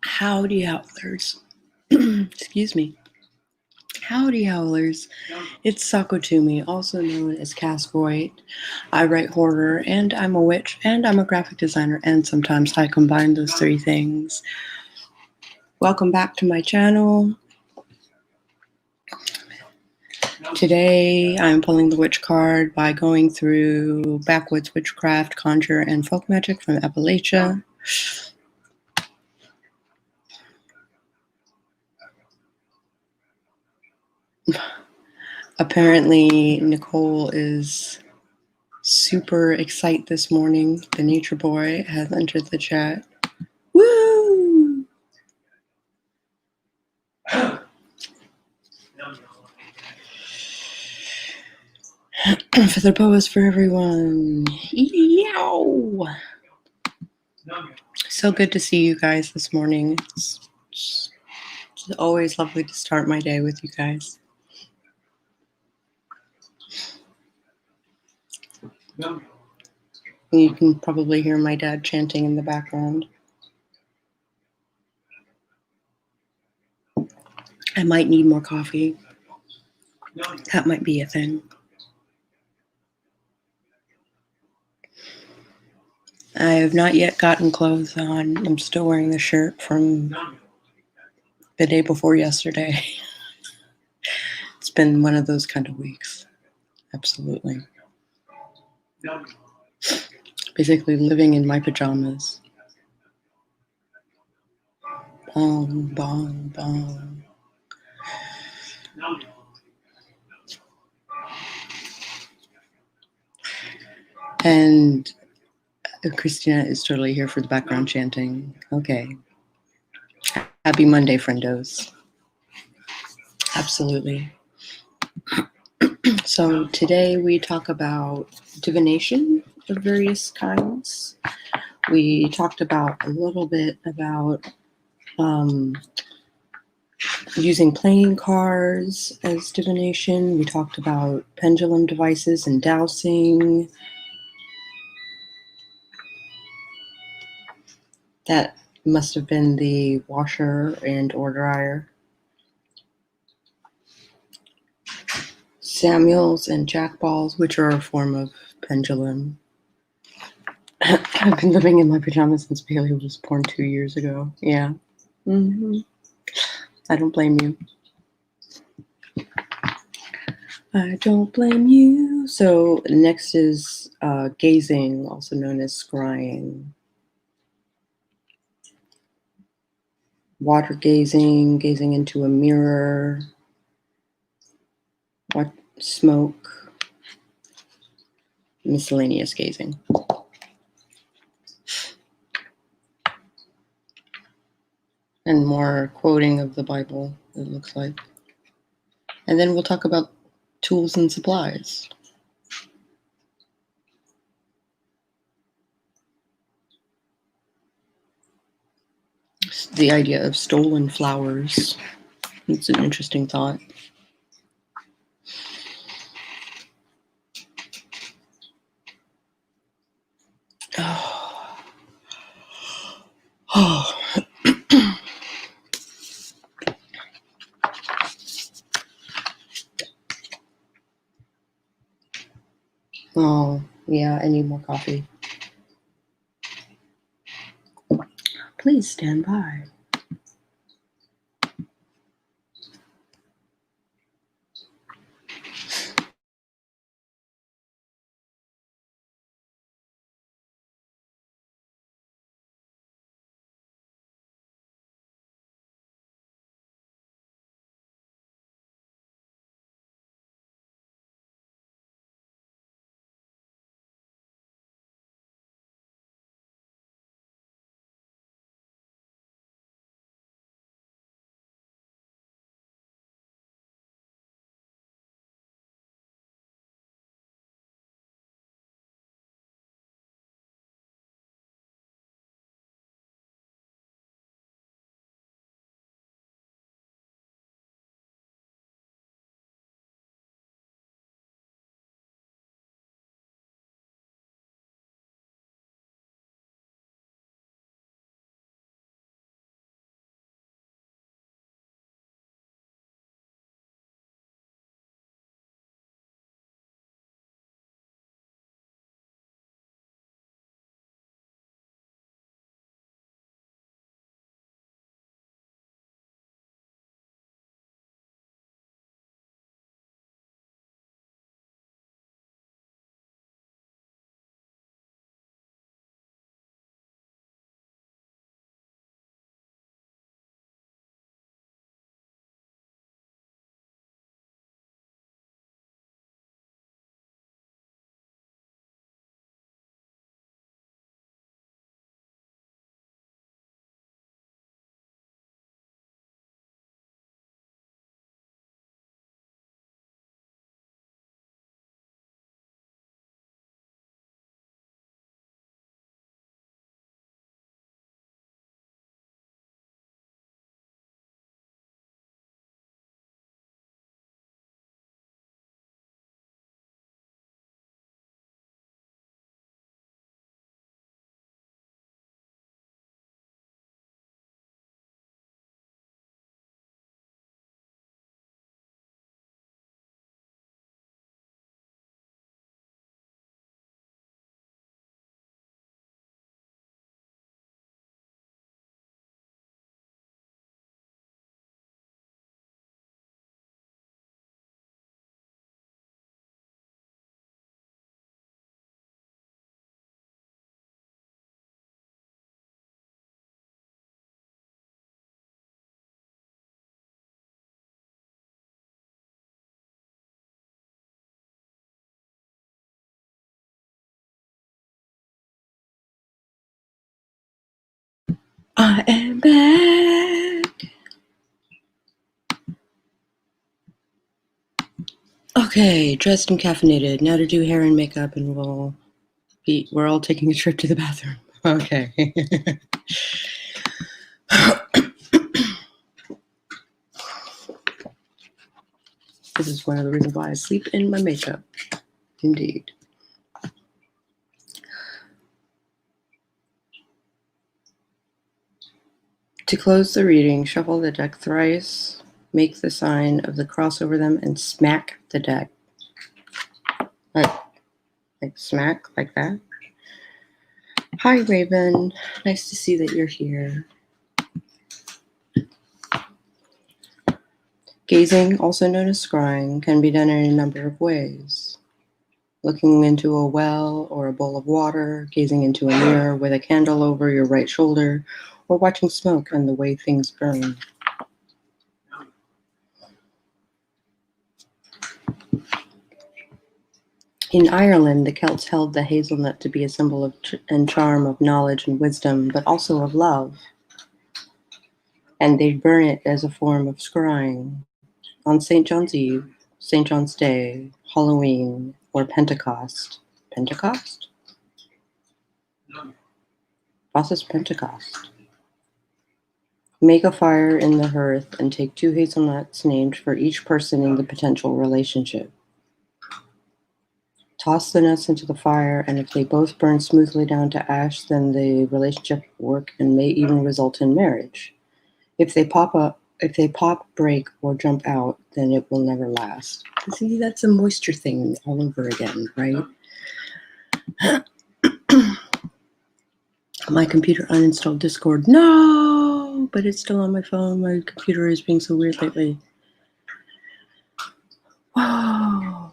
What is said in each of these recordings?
Howdy, howlers. Excuse me. Howdy, howlers. It's Sakotumi, also known as Casvoid. I write horror, and I'm a witch, and I'm a graphic designer, and sometimes I combine those three things. Welcome back to my channel. Today, I'm pulling the witch card by going through Backwoods Witchcraft, Conjure and Folk Magic from Appalachia. Apparently, Nicole is super excited this morning. The nature boy has entered the chat. Woo! For the boas for everyone. Yow! So good to see you guys this morning. It's always lovely to start my day with you guys. You can probably hear my dad chanting in the background. I might need more coffee. That might be a thing. I have not yet gotten clothes on. I'm still wearing the shirt from the day before yesterday. It's been one of those kind of weeks. Absolutely. Basically living in my pajamas. Bong, bong, bong. And Christina is totally here for the background chanting. Okay. Happy Monday, friendos. Absolutely. So today we talk about divination of various kinds. We talked about a little bit about using playing cards as divination. We talked about pendulum devices and dowsing. That must have been the washer and or dryer. Samuels and jackballs, which are a form of pendulum. I've been living in my pajamas since Bailey was born 2 years ago. Yeah. I don't blame you. I don't blame you. So next is gazing, also known as scrying. Water gazing, gazing into a mirror, what smoke, miscellaneous gazing. And more quoting of the Bible, it looks like. And then we'll talk about tools and supplies. The idea of stolen flowers. It's an interesting thought. Oh. Oh, yeah, I need more coffee. Please stand by. I am back. Okay, dressed and caffeinated. Now to do hair and makeup, and we're all taking a trip to the bathroom. Okay. This is one of the reasons why I sleep in my makeup. Indeed. To close the reading, shuffle the deck thrice, make the sign of the cross over them, and smack the deck. Like smack, like that. Hi, Raven. Nice to see that you're here. Gazing, also known as scrying, can be done in a number of ways. Looking into a well or a bowl of water, gazing into a mirror with a candle over your right shoulder, or watching smoke and the way things burn. In Ireland, the Celts held the hazelnut to be a symbol of and charm of knowledge and wisdom, but also of love. And they'd burn it as a form of scrying. On St. John's Eve, St. John's Day, Halloween, or Pentecost. Pentecost? Was ist Pentecost? Make a fire in the hearth and take 2 hazelnuts named for each person in the potential relationship. Toss the nuts into the fire, and if they both burn smoothly down to ash, then the relationship will work and may even result in marriage. If they pop, break, or jump out, then it will never last. See, that's a moisture thing all over again, right? My computer uninstalled Discord. No, but it's still on my phone. My computer is being so weird lately. Whoa.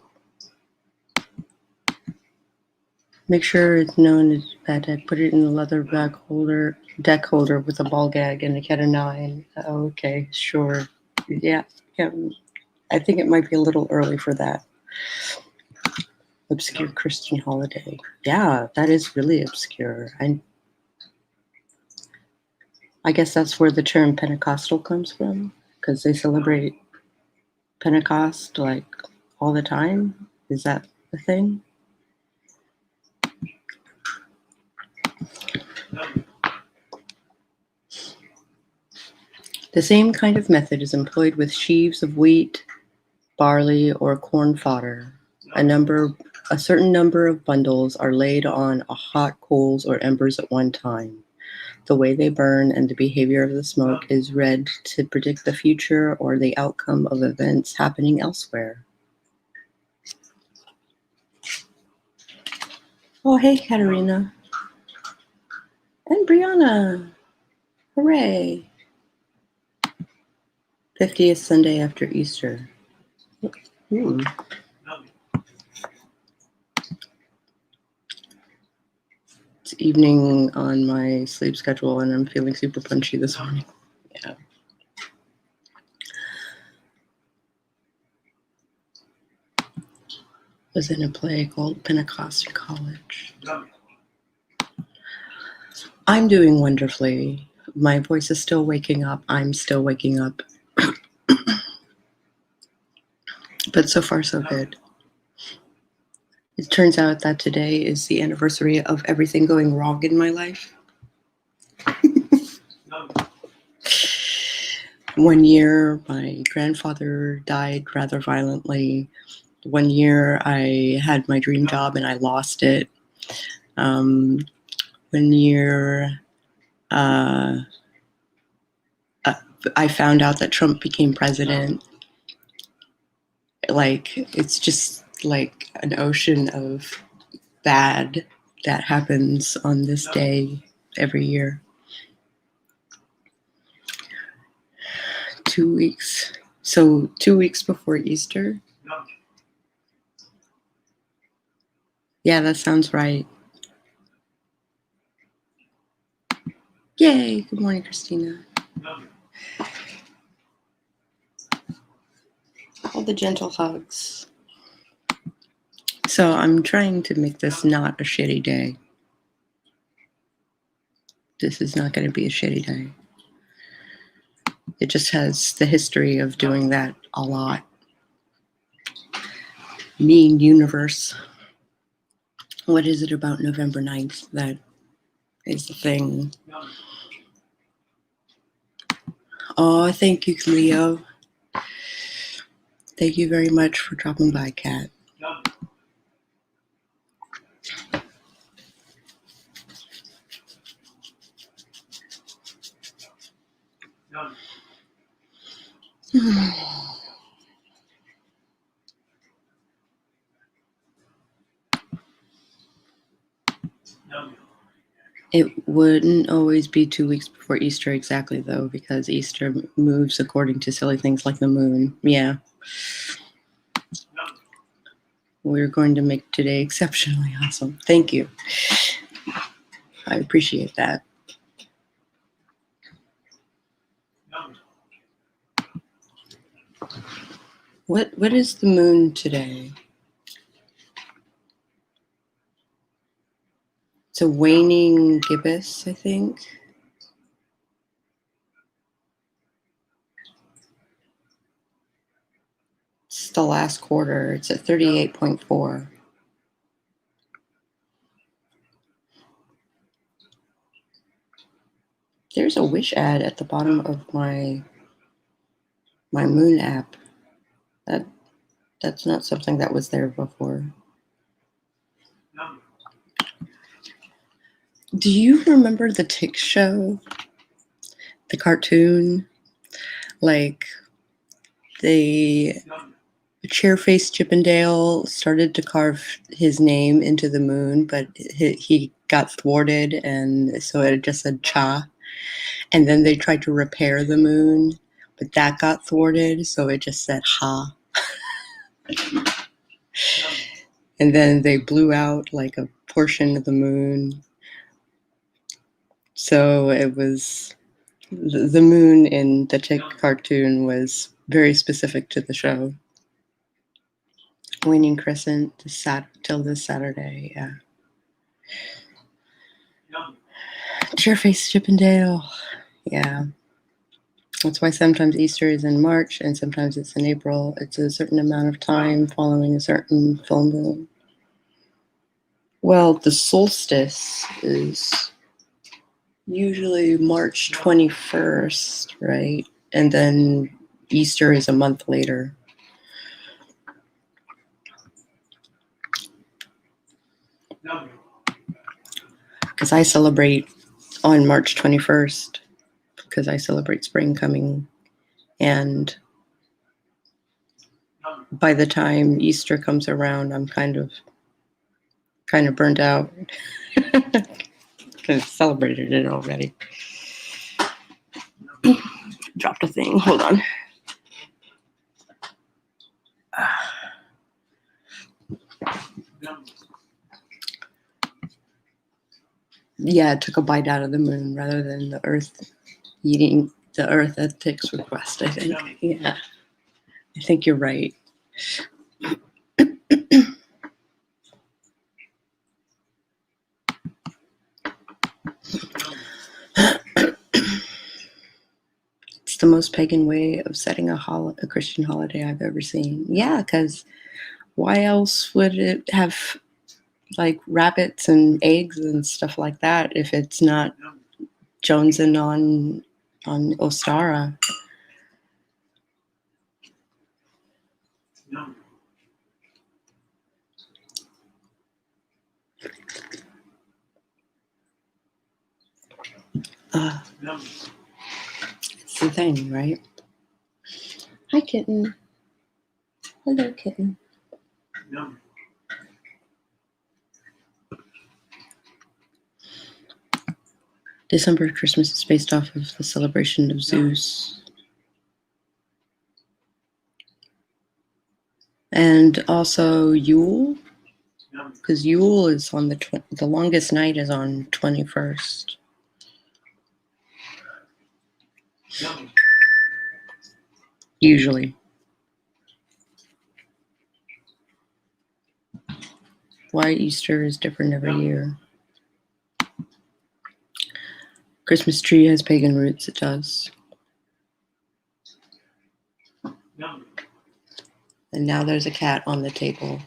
Make sure it's known as bad deck. Put it in the leather deck holder with a ball gag and a cat of 9. Okay, sure. Yeah. I think it might be a little early for that. Obscure Christian holiday. Yeah, that is really obscure. I guess that's where the term Pentecostal comes from, because they celebrate Pentecost like all the time. Is that the thing? The same kind of method is employed with sheaves of wheat, barley, or corn fodder. A certain number of bundles are laid on hot coals or embers at one time. The way they burn and the behavior of the smoke is read to predict the future or the outcome of events happening elsewhere. Oh, hey, Katerina. And Brianna. Hooray. 50th Sunday after Easter. It's evening on my sleep schedule, and I'm feeling super punchy this morning. Yeah. Was in a play called Pentecost in college. I'm doing wonderfully. My voice is still waking up. I'm still waking up. But so far, so good. It turns out that today is the anniversary of everything going wrong in my life. 1 year, my grandfather died rather violently. 1 year, I had my dream job and I lost it. 1 year, I found out that Trump became president. Like, it's just like an ocean of bad that happens on this day every year. 2 weeks. So 2 weeks before Easter. Yeah, that sounds right. Yay! Good morning, Christina. All the gentle hugs. So I'm trying to make this not a shitty day. this is not going to be a shitty day. It just has the history of doing that a lot. Mean universe. What is it about November 9th that is the thing? Oh, thank you, Leo. Thank you very much for dropping by, Kat. It wouldn't always be 2 weeks before Easter exactly, though, because Easter moves according to silly things like the moon. Yeah. We're going to make today exceptionally awesome. Thank you. I appreciate that. What is the moon today? It's a waning gibbous, I think. It's the last quarter. It's at 38.4. There's a wish ad at the bottom of my moon app. That's not something that was there before. Do you remember the Tick Show? The cartoon? Like, Chairface Chippendale started to carve his name into the moon, but he got thwarted, and so it just said Cha. And then they tried to repair the moon, but that got thwarted, so it just said Ha. And then they blew out like a portion of the moon. So it was the moon in the Tick cartoon was very specific to the show. Waning crescent till this Saturday, yeah. Chairface Chippendale, yeah. That's why sometimes Easter is in March and sometimes it's in April. It's a certain amount of time following a certain full moon. Well, the solstice is usually March 21st, right? And then Easter is a month later. Because I celebrate on March 21st, because I celebrate spring coming. And by the time Easter comes around, I'm kind of burnt out. I've celebrated it already. Dropped a thing. Hold on. Yeah, it took a bite out of the moon rather than the Earth eating the Earth at Tick's request, I think. Yeah. I think you're right. It's the most pagan way of setting a Christian holiday I've ever seen. Yeah, because why else would it have like rabbits and eggs and stuff like that if it's not jonesing on Ostara? It's the thing, right? Hi, kitten. Hello, kitten. December Christmas is based off of the celebration of Zeus. And also Yule, because Yule is on the longest night is on 21st. Usually. Why Easter is different every year. Christmas tree has pagan roots, it does. And now there's a cat on the table.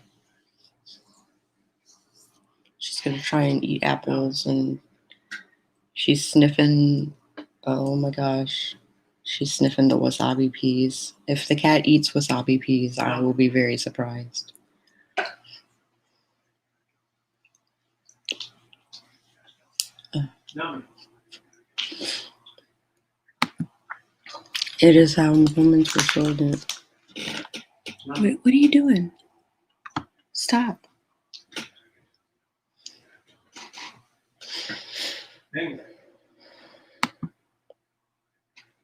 She's going to try and eat apples, and she's sniffing. Oh my gosh. She's sniffing the wasabi peas. If the cat eats wasabi peas, I will be very surprised. It is how humans were sold in. Wait, what are you doing? Stop.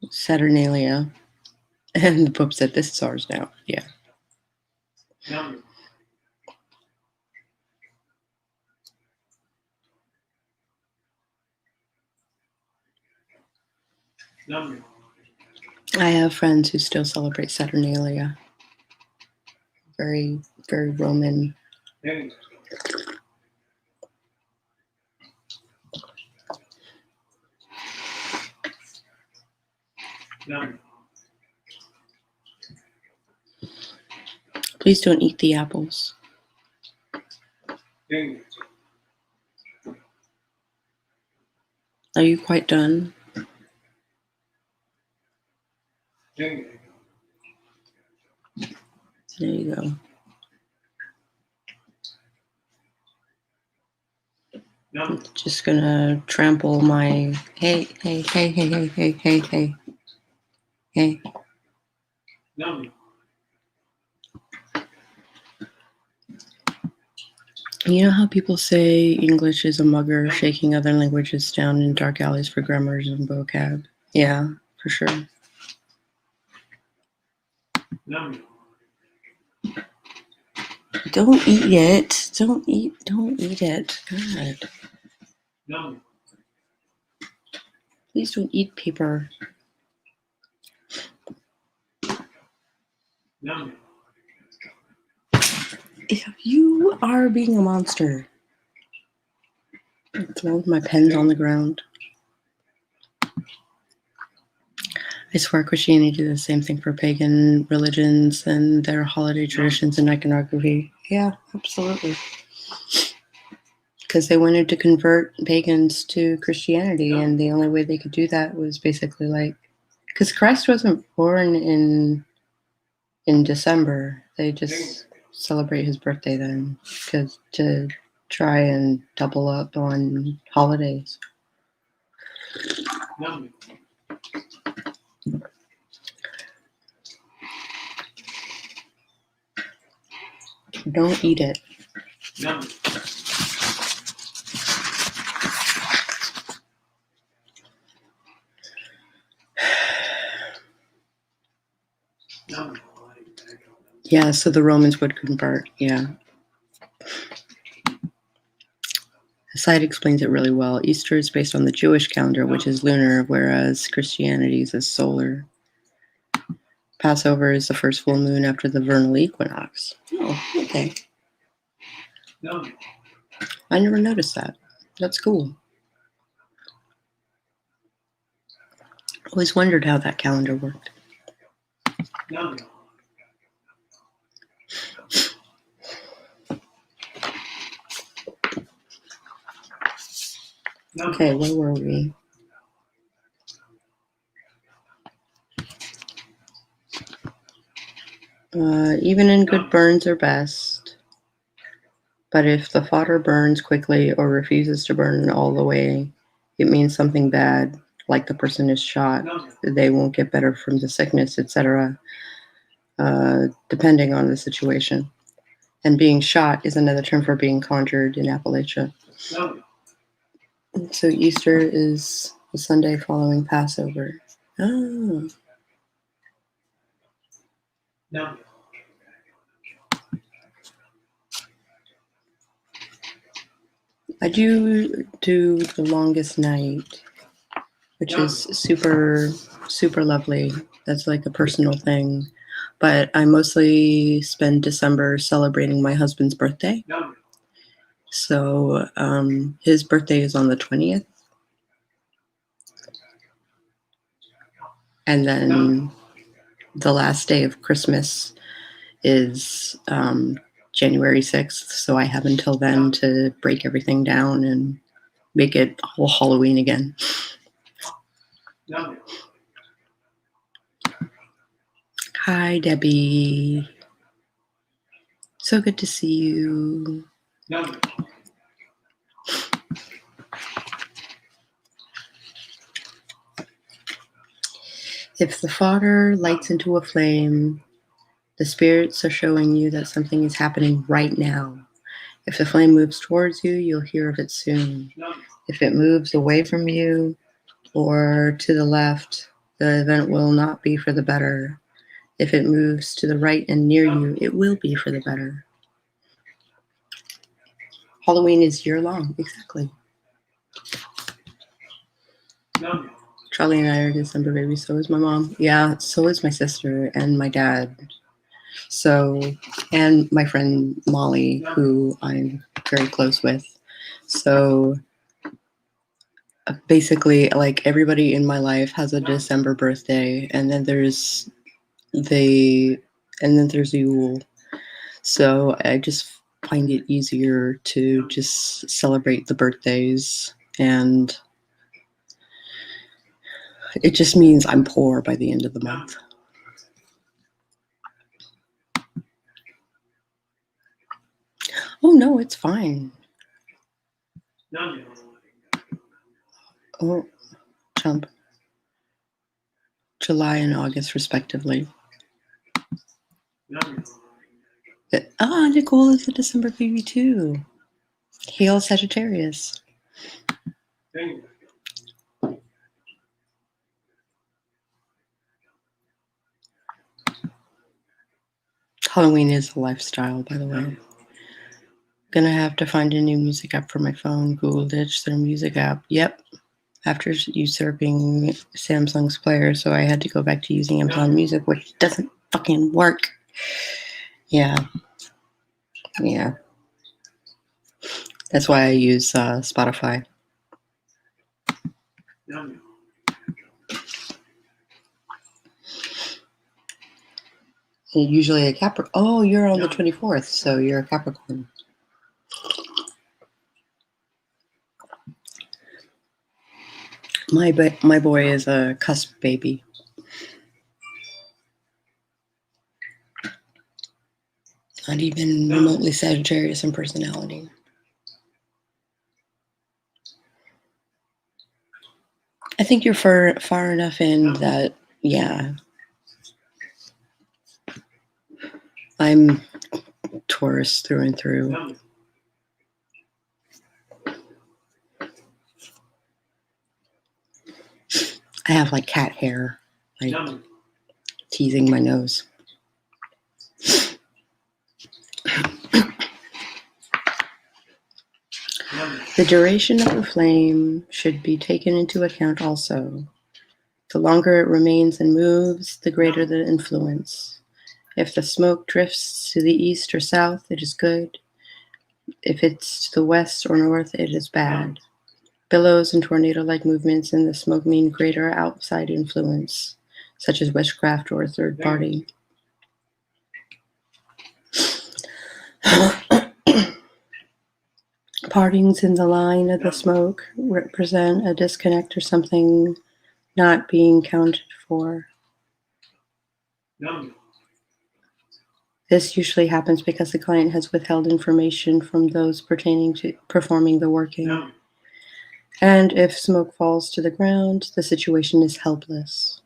Saturnalia. And the Pope said, this is ours now. Yeah. I have friends who still celebrate Saturnalia. Very, very Roman. Please don't eat the apples. Are you quite done? There you go. I'm just gonna trample my hey. You know how people say English is a mugger shaking other languages down in dark alleys for grammars and vocab? Yeah, for sure. Don't eat it. Don't eat it. God. Please don't eat paper. You are being a monster. I'm throwing my pens on the ground. I swear Christianity did the same thing for pagan religions and their holiday traditions and iconography. Yeah, absolutely. Because they wanted to convert pagans to Christianity, and the only way they could do that was basically like, because Christ wasn't born in December. They just celebrate his birthday then, because to try and double up on holidays. Don't eat it. Yeah, so the Romans would convert, yeah. The site explains it really well. Easter is based on the Jewish calendar, which is lunar, whereas Christianity's is solar. Passover is the first full moon after the vernal equinox. Oh, okay. I never noticed that. That's cool. Always wondered how that calendar worked. Okay, where were we? Even and good burns are best. But if the fodder burns quickly or refuses to burn all the way, it means something bad, like the person is shot. They won't get better from the sickness, etc., depending on the situation. And being shot is another term for being conjured in Appalachia. So Easter is the Sunday following Passover. Oh. I do the longest night, which is super, super lovely. That's like a personal thing. But I mostly spend December celebrating my husband's birthday. So his birthday is on the 20th. And then the last day of Christmas is January 6th. So I have until then to break everything down and make it all Halloween again. Hi, Debbie. So good to see you. If the fodder lights into a flame, the spirits are showing you that something is happening right now. If the flame moves towards you, you'll hear of it soon. If it moves away from you or to the left, the event will not be for the better. If it moves to the right and near you, it will be for the better. Halloween is year-long, exactly. Charlie and I are December babies, so is my mom. Yeah, so is my sister and my dad. So, and my friend Molly, who I'm very close with. So basically, like, everybody in my life has a December birthday, and then there's Yule. So I just find it easier to just celebrate the birthdays, and it just means I'm poor by the end of the month. Oh no, it's fine. Oh, jump. July and August, respectively. Nicole is a December baby too. Hail Sagittarius. Halloween is a lifestyle, by the way. Gonna have to find a new music app for my phone. Google ditched their music app. Yep. After usurping Samsung's player, so I had to go back to using Amazon Music, which doesn't fucking work. Yeah. That's why I use Spotify. Usually a Capricorn. Oh, you're on the 24th, so you're a Capricorn. My boy is a cusp baby. Not even remotely Sagittarius in personality. I think you're far enough in that, yeah. I'm Taurus through and through. I have like cat hair, like teasing my nose. The duration of the flame should be taken into account also. The longer it remains and moves, the greater the influence. If the smoke drifts to the east or south, it is good. If it's to the west or north, it is bad. Billows and tornado-like movements in the smoke mean greater outside influence, such as witchcraft or a third party. Partings in the line of the smoke represent a disconnect or something not being counted for. This usually happens because the client has withheld information from those pertaining to performing the working. And if smoke falls to the ground, the situation is helpless.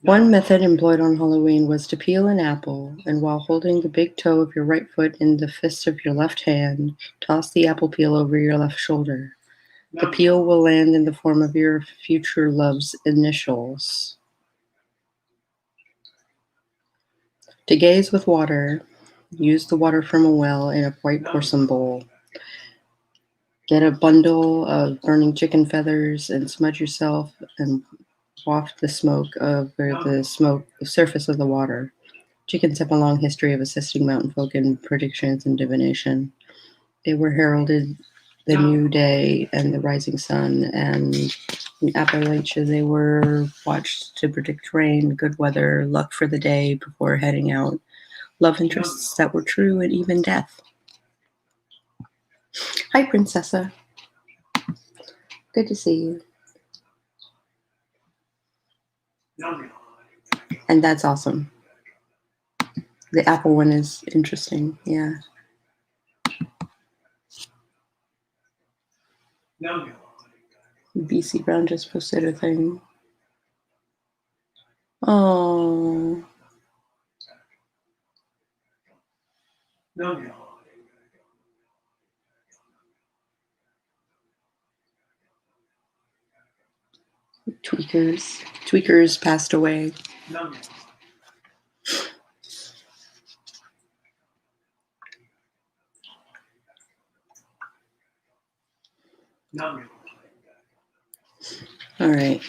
One method employed on Halloween was to peel an apple, and while holding the big toe of your right foot in the fist of your left hand, toss the apple peel over your left shoulder. The peel will land in the form of your future love's initials. To gaze with water, use the water from a well in a white porcelain bowl. Get a bundle of burning chicken feathers and smudge yourself and waft the smoke over the surface of the water. Chickens have a long history of assisting mountain folk in predictions and divination. They were heralded the new day and the rising sun, and In Appalachia, they were watched to predict rain, good weather, luck for the day before heading out, love interests that were true, and even death. Hi, Princessa. Good to see you. And that's awesome. The apple one is interesting, yeah. BC Brown just posted a thing. Oh. Tweakers passed away. All right.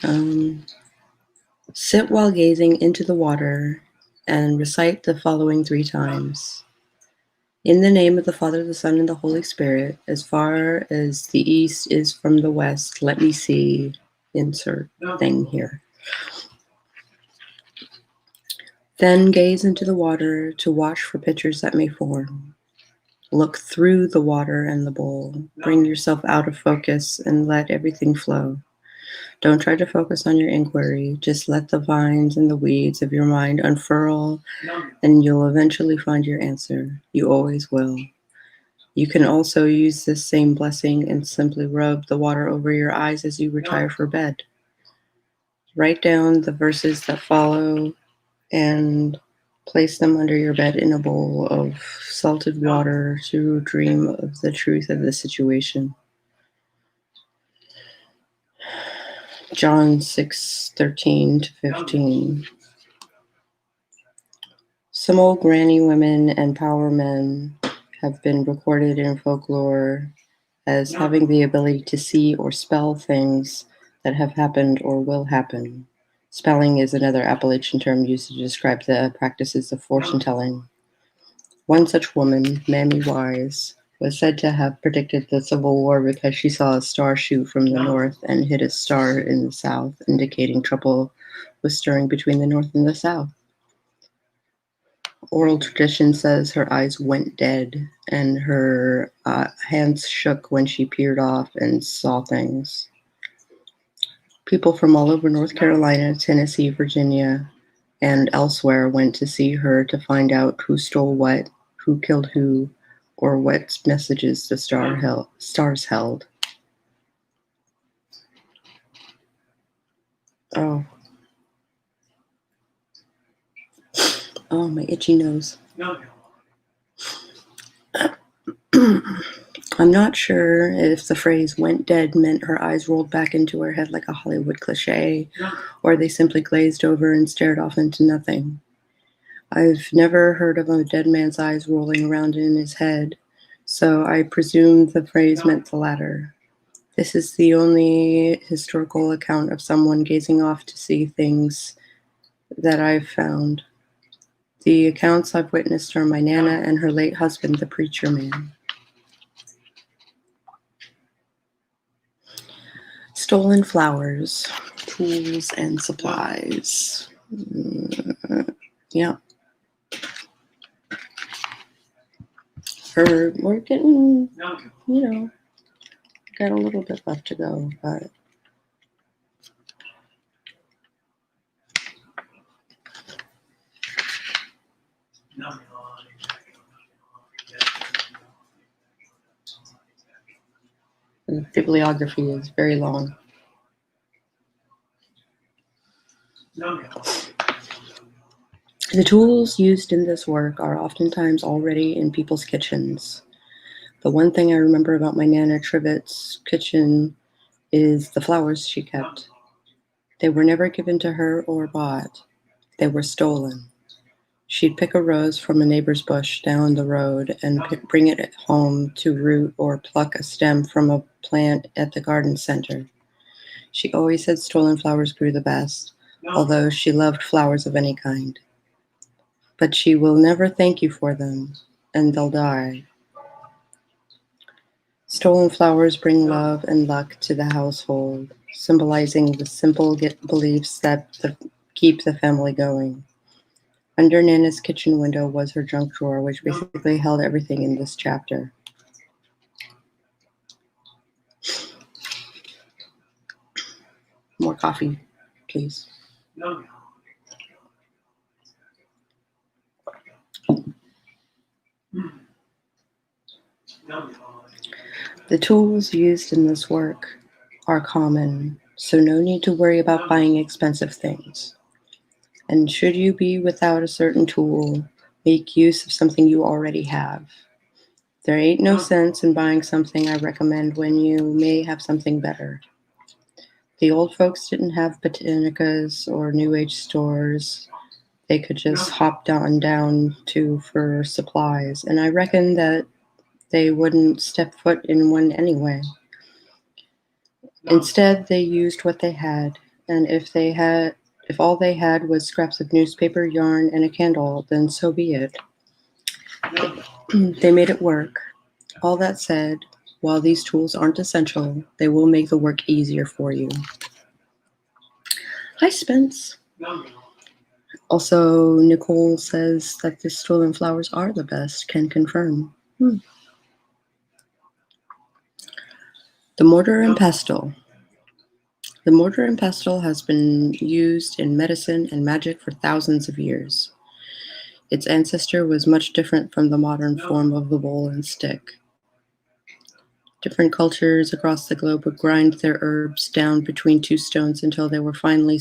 Sit while gazing into the water and recite the following 3 times. In the name of the Father, the Son, and the Holy Spirit, as far as the east is from the west, let me see. Insert thing here. Then gaze into the water to watch for pictures that may form. Look through the water and the bowl. Bring yourself out of focus and let everything flow. Don't try to focus on your inquiry. Just let the vines and the weeds of your mind unfurl, and you'll eventually find your answer. You always will. You can also use this same blessing and simply rub the water over your eyes as you retire for bed. Write down the verses that follow and place them under your bed in a bowl of salted water to dream of the truth of the situation. John 6:13-15. Some old granny women and power men have been recorded in folklore as having the ability to see or spell things that have happened or will happen. Spelling is another Appalachian term used to describe the practices of fortune telling. One such woman, Mammy Wise, was said to have predicted the Civil War because she saw a star shoot from the north and hit a star in the south, indicating trouble was stirring between the north and the south. Oral tradition says her eyes went dead and her hands shook when she peered off and saw things. People from all over North Carolina, Tennessee, Virginia, and elsewhere went to see her to find out who stole what, who killed who, or what messages the stars held. Oh, my itchy nose. I'm not sure if the phrase went dead meant her eyes rolled back into her head like a Hollywood cliche, or they simply glazed over and stared off into nothing. I've never heard of a dead man's eyes rolling around in his head, so I presume the phrase meant the latter. This is the only historical account of someone gazing off to see things that I've found. The accounts I've witnessed are my Nana and her late husband, the preacher man. Stolen flowers, tools, and supplies. Yeah. We're getting, got a little bit left to go, but the bibliography is very long. The tools used in this work are oftentimes already in people's kitchens. The one thing I remember about my Nana Trivett's kitchen is the flowers she kept. They were never given to her or bought. They were stolen. She'd pick a rose from a neighbor's bush down the road and bring it home to root or pluck a stem from a plant at the garden center. She always said stolen flowers grew the best, although she loved flowers of any kind. But she will never thank you for them, and they'll die. Stolen flowers bring love and luck to the household, symbolizing the simple beliefs that keep the family going. Under Nana's kitchen window was her junk drawer, which basically held everything in this chapter. More coffee, please. The tools used in this work are common, so no need to worry about buying expensive things. And should you be without a certain tool, make use of something you already have. There ain't no sense in buying something I recommend when you may have something better. The old folks didn't have botanicas or New Age stores they could just hop down to for supplies, and I reckon that they wouldn't step foot in one anyway. Instead, they used what they had, and if all they had was scraps of newspaper, yarn, and a candle, then so be it. They made it work. All that said, while these tools aren't essential, they will make the work easier for you. Hi, Spence. Also, Nicole says that the stolen flowers are the best, can confirm. The mortar and pestle. The mortar and pestle has been used in medicine and magic for thousands of years. Its ancestor was much different from the modern form of the bowl and stick. Different cultures across the globe would grind their herbs down between two stones until they were finally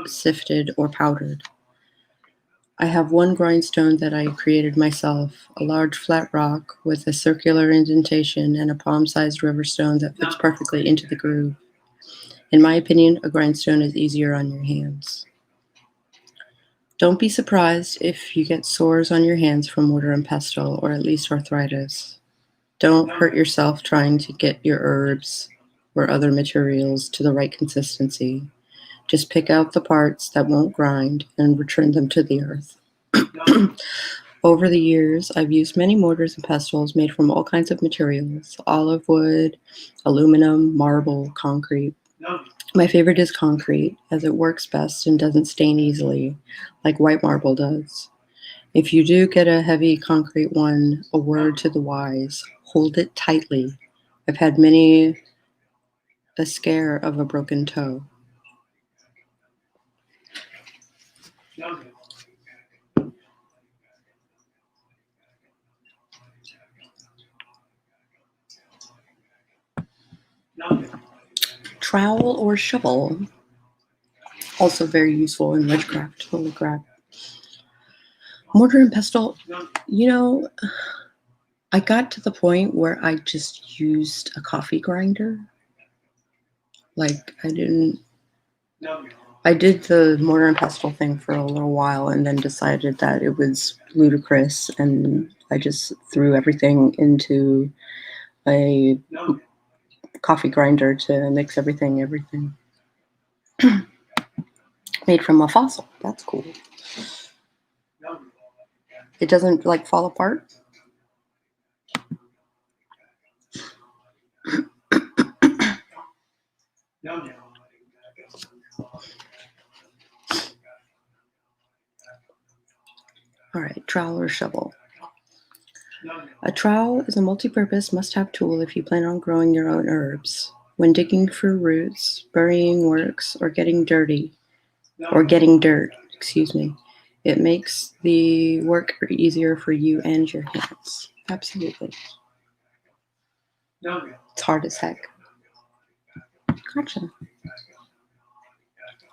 sifted or powdered. I have one grindstone that I created myself, a large flat rock with a circular indentation and a palm-sized river stone that fits perfectly into the groove. In my opinion, a grindstone is easier on your hands. Don't be surprised if you get sores on your hands from mortar and pestle, or at least arthritis. Don't hurt yourself trying to get your herbs or other materials to the right consistency. Just pick out the parts that won't grind and return them to the earth. Over the years, I've used many mortars and pestles made from all kinds of materials: olive wood, aluminum, marble, concrete. My favorite is concrete, as it works best and doesn't stain easily, like white marble does. If you do get a heavy concrete one, a word to the wise: hold it tightly. I've had many a scare of a broken toe. Trowel or shovel, also very useful in witchcraft. Holy crap. Mortar and pestle, I got to the point where I just used a coffee grinder. Like, I did the mortar and pestle thing for a little while and then decided that it was ludicrous, and I just threw everything into a coffee grinder to mix everything. Made from a fossil. That's cool. It doesn't fall apart. All right, trowel or shovel. A trowel is a multi-purpose must-have tool if you plan on growing your own herbs. When digging for roots, burying works, or getting dirt, it makes the work easier for you and your hands. Absolutely. It's hard as heck. Gotcha.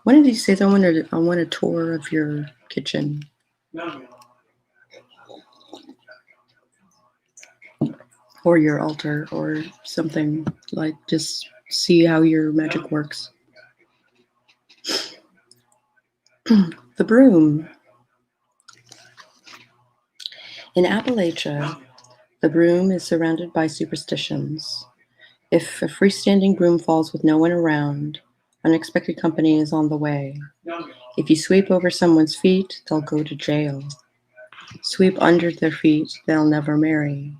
One of these days, I want a tour of your kitchen. Or your altar, or something, just see how your magic works. The broom. In Appalachia, the broom is surrounded by superstitions. If a freestanding broom falls with no one around, unexpected company is on the way. If you sweep over someone's feet, they'll go to jail. Sweep under their feet, they'll never marry.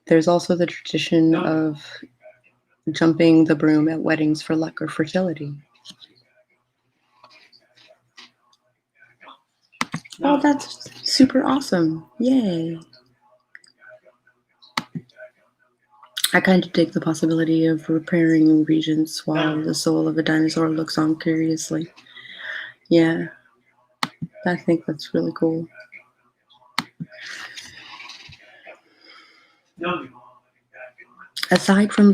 There's also the tradition of jumping the broom at weddings for luck or fertility. Oh, that's super awesome. Yay. I kind of dig the possibility of repairing regents while the soul of a dinosaur looks on curiously. Yeah, I think that's really cool. Aside from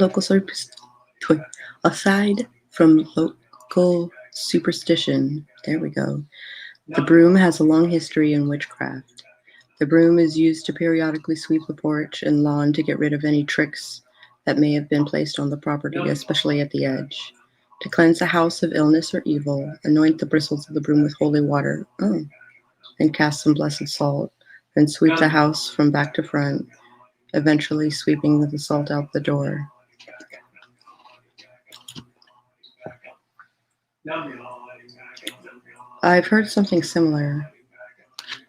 local superstition, there we go. The broom has a long history in witchcraft. The broom is used to periodically sweep the porch and lawn to get rid of any tricks that may have been placed on the property, especially at the edge. To cleanse the house of illness or evil, anoint the bristles of the broom with holy water, and cast some blessed salt. Then sweep the house from back to front, eventually sweeping the salt out the door. I've heard something similar.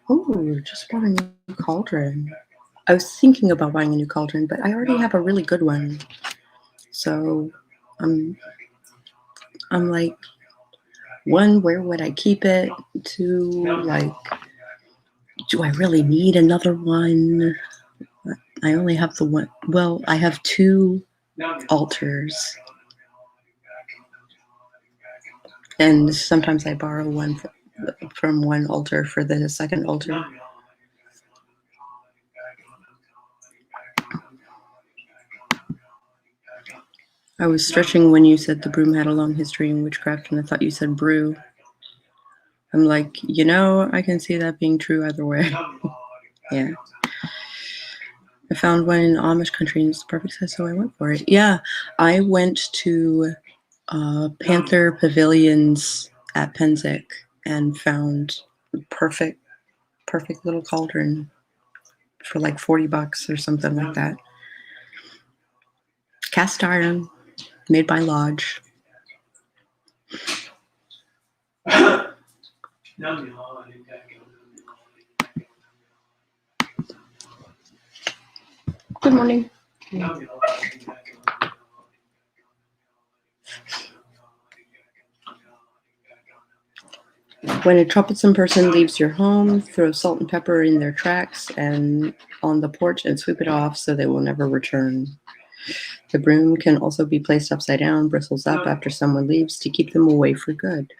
Oh, just bought a new cauldron. I was thinking about buying a new cauldron, but I already have a really good one. So I'm like, one, where would I keep it? Two, like, do I really need another one? I only have the one. Well, I have two altars. And sometimes I borrow one from one altar for the second altar. I was stretching when you said the broom had a long history in witchcraft, and I thought you said brew. I'm like, I can see that being true either way. Yeah. I found one in Amish country, and it's the perfect size, so I went for it. Yeah, I went to Panther Pavilions at Pennsic and found perfect little cauldron for like $40 or something like that. Cast iron, made by Lodge. Good morning. When a troublesome person leaves your home, throw salt and pepper in their tracks and on the porch and sweep it off so they will never return. The broom can also be placed upside down, bristles up after someone leaves to keep them away for good.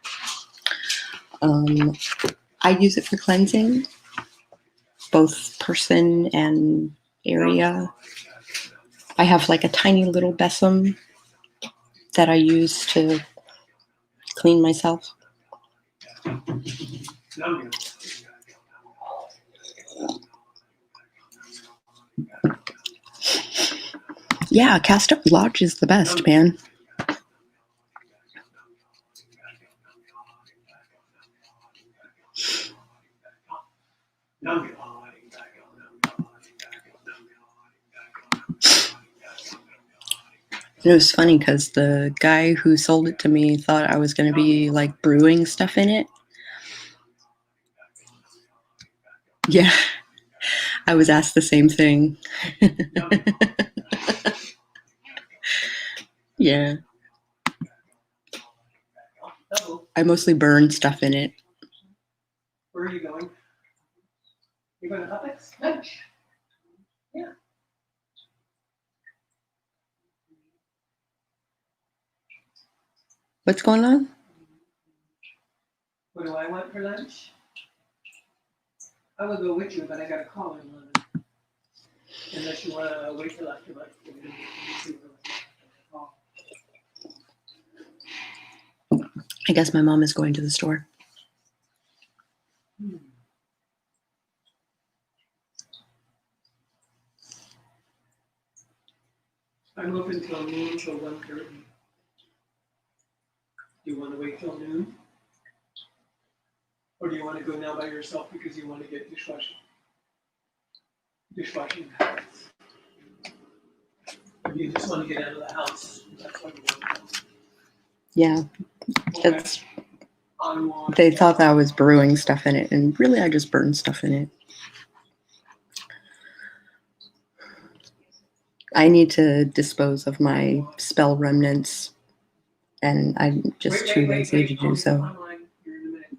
I use it for cleansing, both person and area. I have like a tiny little besom that I use to clean myself. Yeah, cast up Lodge is the best, man. It was funny because the guy who sold it to me thought I was going to be like brewing stuff in it. Yeah, I was asked the same thing. Yeah. I mostly burn stuff in it. Where are you going? You're going to Publix? Lunch. Yeah. What's going on? What do I want for lunch? I will go with you, but I got a call in 11. Unless you want to wait till after lunch. I guess my mom is going to the store. I'm open till noon till 1:30. Do you want to wait till noon? Or do you want to go now by yourself because you want to get dishwashing habits? Or do you just want to get out of the house? That's what you want to do. Yeah, it's. They thought that I was brewing stuff in it, and really I just burned stuff in it. I need to dispose of my spell remnants, and I'm just too lazy to do so. Online here in a minute.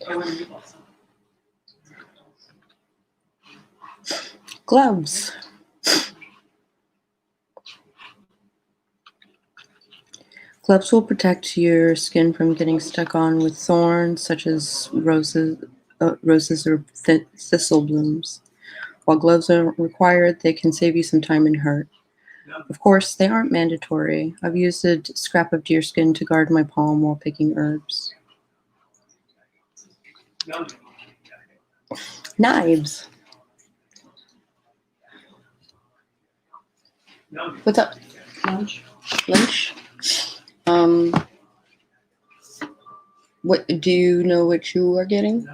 Oh, and you also. Gloves. Gloves will protect your skin from getting stuck on with thorns, such as roses or thistle blooms. While gloves are required, they can save you some time and hurt. Of course, they aren't mandatory. I've used a scrap of deerskin to guard my palm while picking herbs. Knives. What's up? Lunch. Lunch? What do you know what you are getting?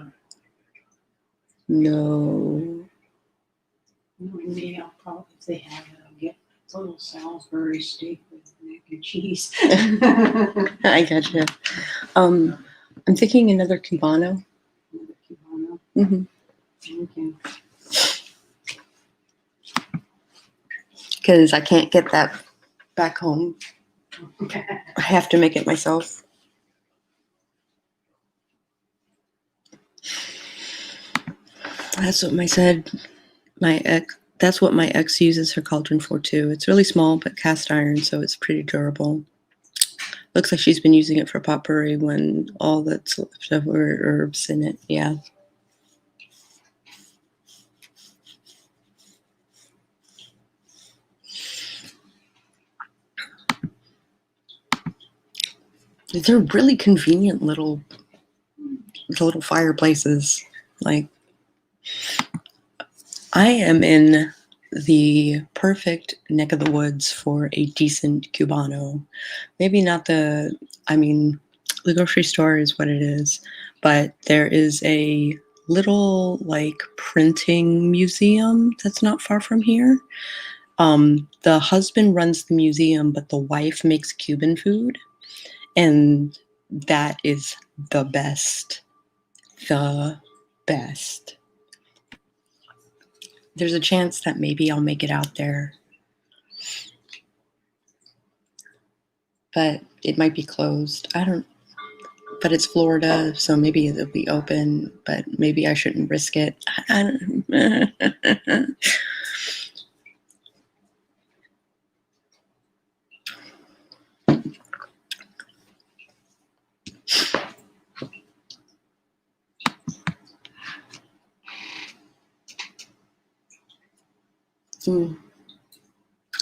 No. Me, I'll probably, if they have it, I'll get a little Salisbury steak with mac and cheese. I gotcha. I'm thinking another Cubano. Mm-hmm. Okay. Because I can't get that back home. Okay. I have to make it myself. That's what that's what my ex uses her cauldron for too. It's really small but cast iron, so it's pretty durable. Looks like she's been using it for potpourri when all that's left over herbs in it. Yeah. They're really convenient little fireplaces. Like, I am in the perfect neck of the woods for a decent Cubano. Maybe not the grocery store is what it is, but there is a little like printing museum that's not far from here. The husband runs the museum, but the wife makes Cuban food, and that is the best. The best. There's a chance that maybe I'll make it out there, but it might be closed. But it's Florida, so maybe it'll be open, but maybe I shouldn't risk it. I don't.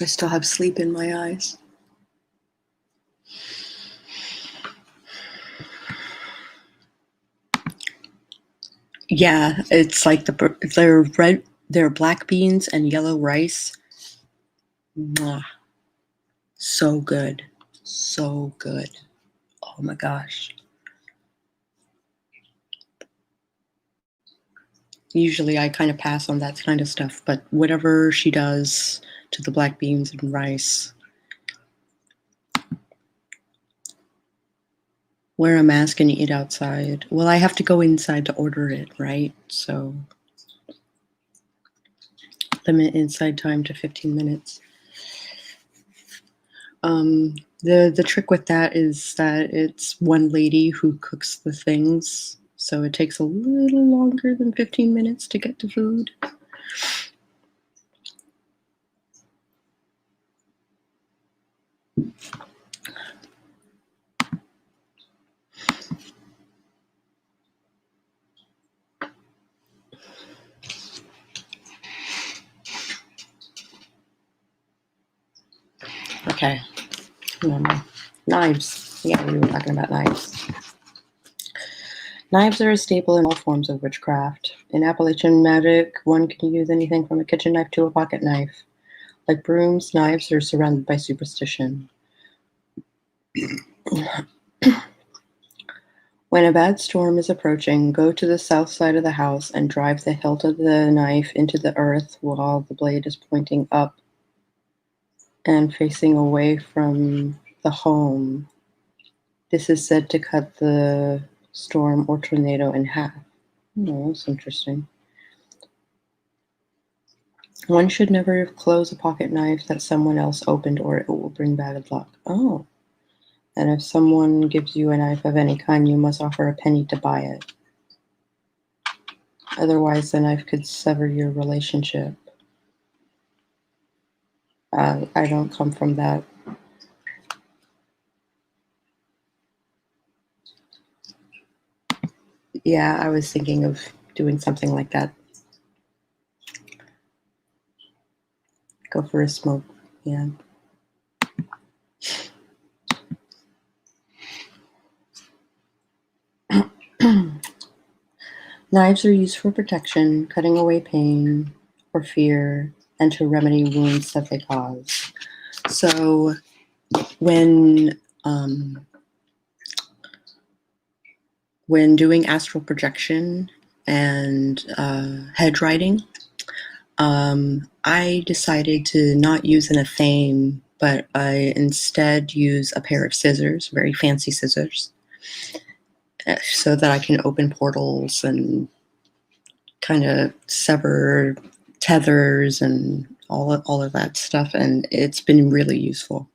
I still have sleep in my eyes. Yeah, it's like they're black beans and yellow rice. Mwah. So good. So good. Oh my gosh. Usually I kind of pass on that kind of stuff, but whatever she does to the black beans and rice. Wear a mask and eat outside. Well, I have to go inside to order it, right? So limit inside time to 15 minutes. The trick with that is that it's one lady who cooks the things, so it takes a little longer than 15 minutes to get to food. Okay. Knives. Yeah, we were talking about knives. Knives are a staple in all forms of witchcraft. In Appalachian magic, one can use anything from a kitchen knife to a pocket knife. Like brooms, knives are surrounded by superstition. When a bad storm is approaching, go to the south side of the house and drive the hilt of the knife into the earth while the blade is pointing up and facing away from the home. This is said to cut the storm, or tornado in half. Oh, that's interesting. One should never close a pocket knife that someone else opened, or it will bring bad luck. Oh. And if someone gives you a knife of any kind, you must offer a penny to buy it. Otherwise, the knife could sever your relationship. I don't come from that. Yeah, I was thinking of doing something like that. Go for a smoke. Yeah. Knives are used for protection, cutting away pain or fear, and to remedy wounds that they cause. So when doing astral projection and head writing, I decided to not use an athame, but I instead use a pair of scissors, very fancy scissors, so that I can open portals and kind of sever tethers and all of that stuff, and it's been really useful.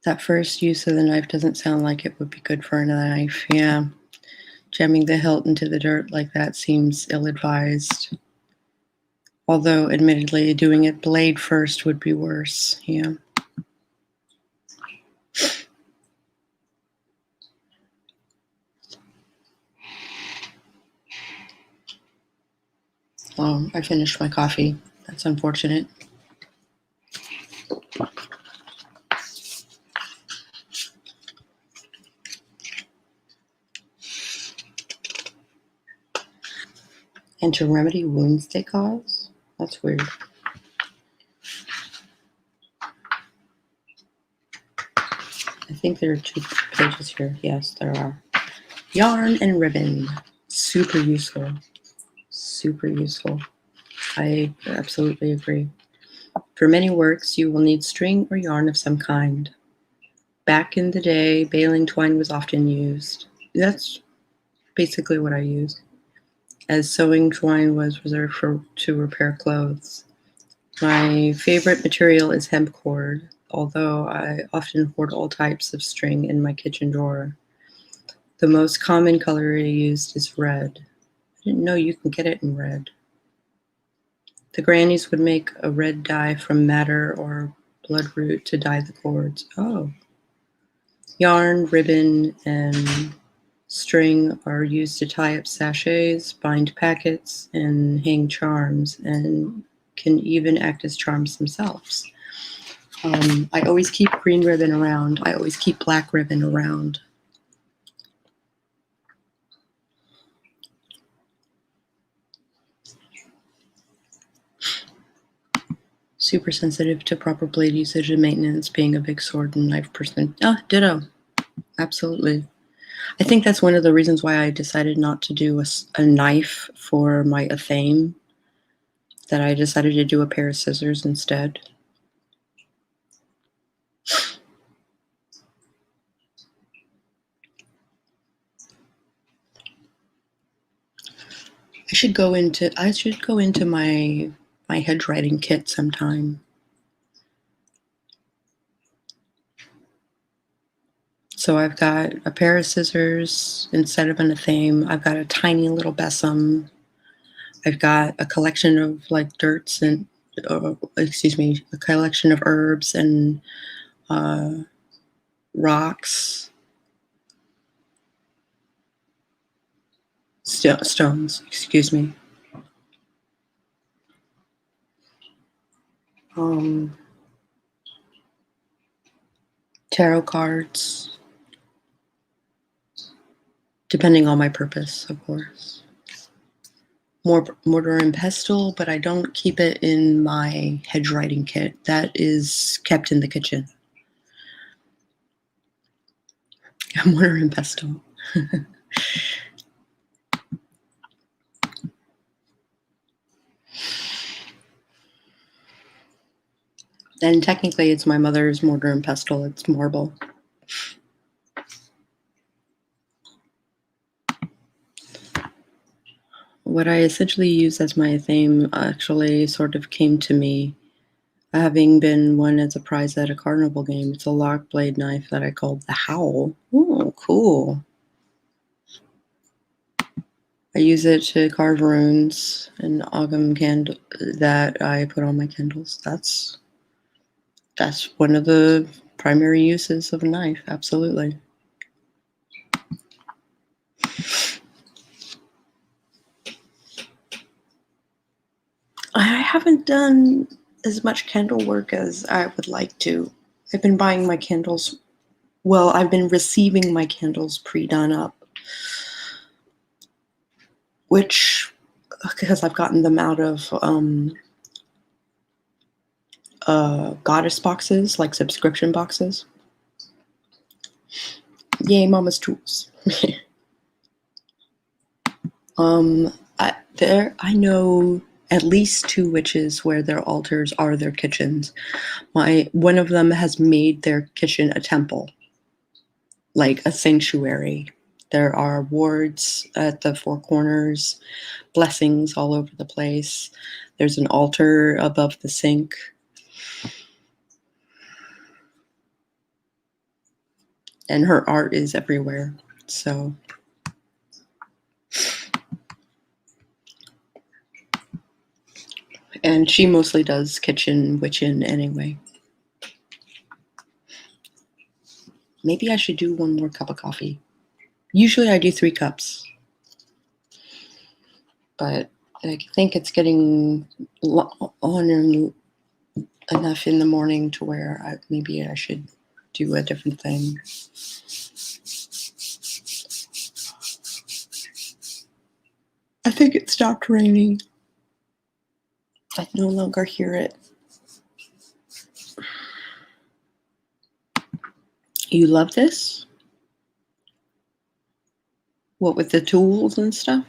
That first use of the knife doesn't sound like it would be good for a knife. Yeah. Jamming the hilt into the dirt like that seems ill-advised. Although, admittedly, doing it blade first would be worse. Yeah. Oh, I finished my coffee. That's unfortunate. And to remedy wounds they cause? That's weird. I think there are 2 pages here. Yes, there are. Yarn and ribbon. Super useful. Super useful. I absolutely agree. For many works, you will need string or yarn of some kind. Back in the day, baling twine was often used. That's basically what I use, as sewing twine was reserved to repair clothes. My favorite material is hemp cord, although I often hoard all types of string in my kitchen drawer. The most common color I used is red. I didn't know you can get it in red. The grannies would make a red dye from madder or bloodroot to dye the cords. Oh. Yarn, ribbon, and string are used to tie up sachets, bind packets, and hang charms, and can even act as charms themselves. I always keep green ribbon around. I always keep black ribbon around. Super sensitive to proper blade usage and maintenance, being a big sword and knife person. Oh, ditto. Absolutely. I think that's one of the reasons why I decided not to do a knife for my athame, that I decided to do a pair of scissors instead. I should go into my head writing kit sometime. So I've got a pair of scissors instead of an athame. I've got a tiny little besom. I've got a collection of like dirts and, a collection of herbs and rocks, stones. Excuse me. Tarot cards, depending on my purpose, of course. Mortar and pestle, but I don't keep it in my hedge writing kit. That is kept in the kitchen. Mortar and pestle. And technically, it's my mother's mortar and pestle. It's marble. What I essentially use as my theme actually sort of came to me, having been won as a prize at a carnival game. It's a lock blade knife that I called the Howl. Oh, cool. I use it to carve runes and Ogham candle that I put on my candles. That's one of the primary uses of a knife, absolutely. I haven't done as much candle work as I would like to. I've been buying my candles, well, I've been receiving my candles pre-done up, which, because I've gotten them out of goddess boxes, like subscription boxes. Yay, mama's tools. I know at least 2 witches where their altars are their kitchens. One of them has made their kitchen a temple, like a sanctuary. There are wards at the 4 corners, blessings all over the place. There's an altar above the sink. And her art is everywhere, so. And she mostly does kitchen witching anyway. Maybe I should do 1 more cup of coffee. Usually I do 3 cups. But I think it's getting on enough in the morning to where maybe I should do a different thing. I think it stopped raining. I no longer hear it. You love this? What, with the tools and stuff?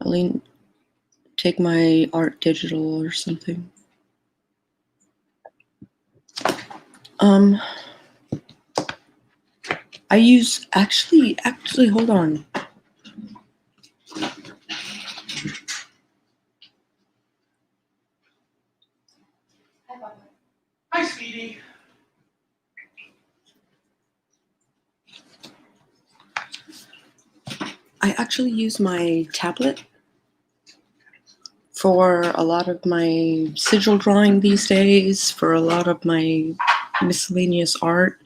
I'll take my art digital or something. I use, actually, hold on. Hi, sweetie. I actually use my tablet for a lot of my sigil drawing these days, for a lot of my miscellaneous art.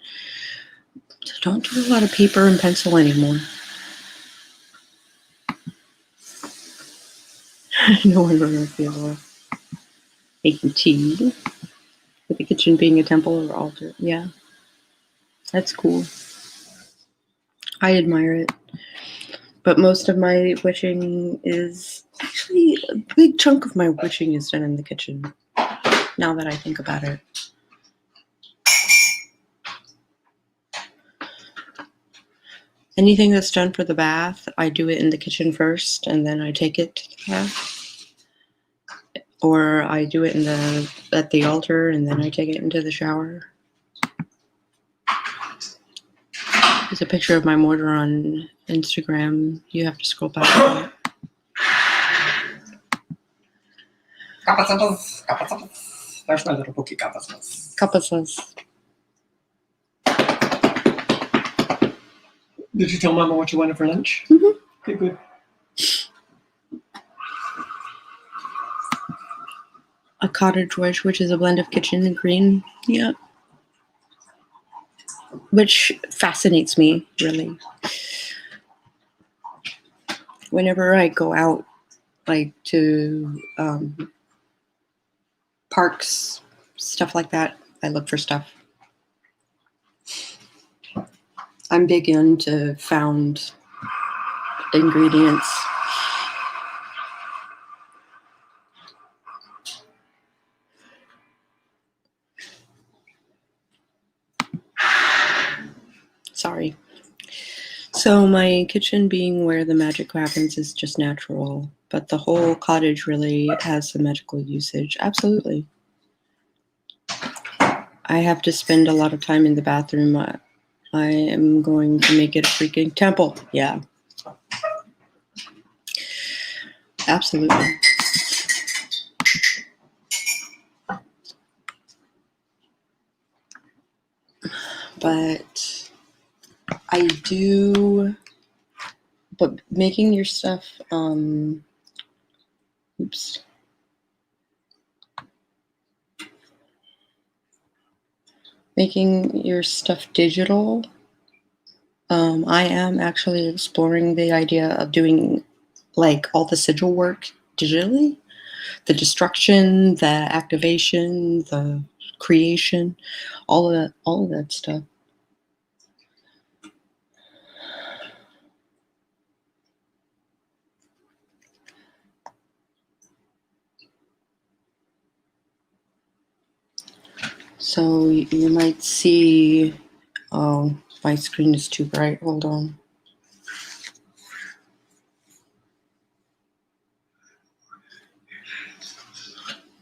I don't do a lot of paper and pencil anymore. No wonder I feel making tea, with the kitchen being a temple or altar. Yeah, that's cool. I admire it. But most of my witching is, actually, a big chunk of my witching is done in the kitchen, now that I think about it. Anything that's done for the bath, I do it in the kitchen first, and then I take it to the bath. Or I do it at the altar, and then I take it into the shower. There's a picture of my mortar on Instagram. You have to scroll back to it. Kapasas. There's my little bookie, Kapasas. Kapasas. Did you tell Mama what you wanted for lunch? Mm-hmm. Okay, good. A cottage wish, which is a blend of kitchen and green. Yeah. Which fascinates me, really. Whenever I go out, like to parks, stuff like that, I look for stuff. I'm big into found ingredients. Sorry. So my kitchen being where the magic happens is just natural, but the whole cottage really has some magical usage. Absolutely. I have to spend a lot of time in the bathroom. I am going to make it a freaking temple. Yeah. Absolutely. But I do, but making your stuff, oops. Making your stuff digital, I am actually exploring the idea of doing like all the sigil work digitally. The destruction, the activation, the creation, all of that stuff. So you might see, oh, my screen is too bright. Hold on.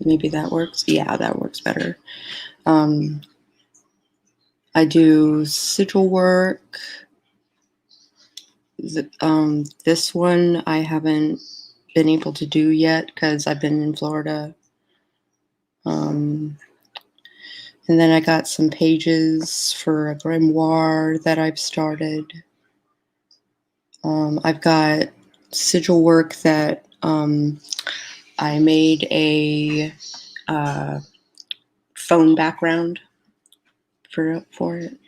Maybe that works. Yeah, that works better. I do sigil work. This one I haven't been able to do yet because I've been in Florida. And then I got some pages for a grimoire that I've started. I've got sigil work that I made a phone background for it.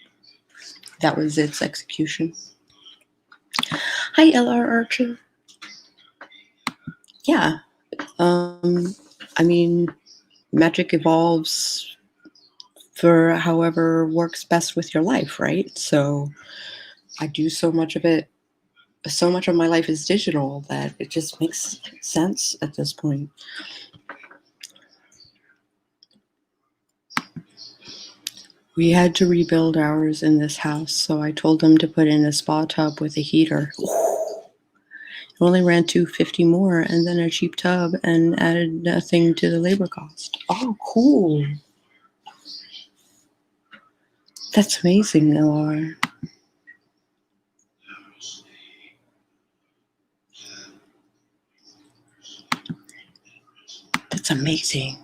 That was its execution. Hi, LR Archer. Yeah. I mean, magic evolves for however works best with your life, right? So I do so much of it. So much of my life is digital that it just makes sense at this point. We had to rebuild ours in this house, so I told them to put in a spa tub with a heater. It only ran $250 more, and then a cheap tub, and added nothing to the labor cost. Oh, cool! That's amazing, LR. That's amazing.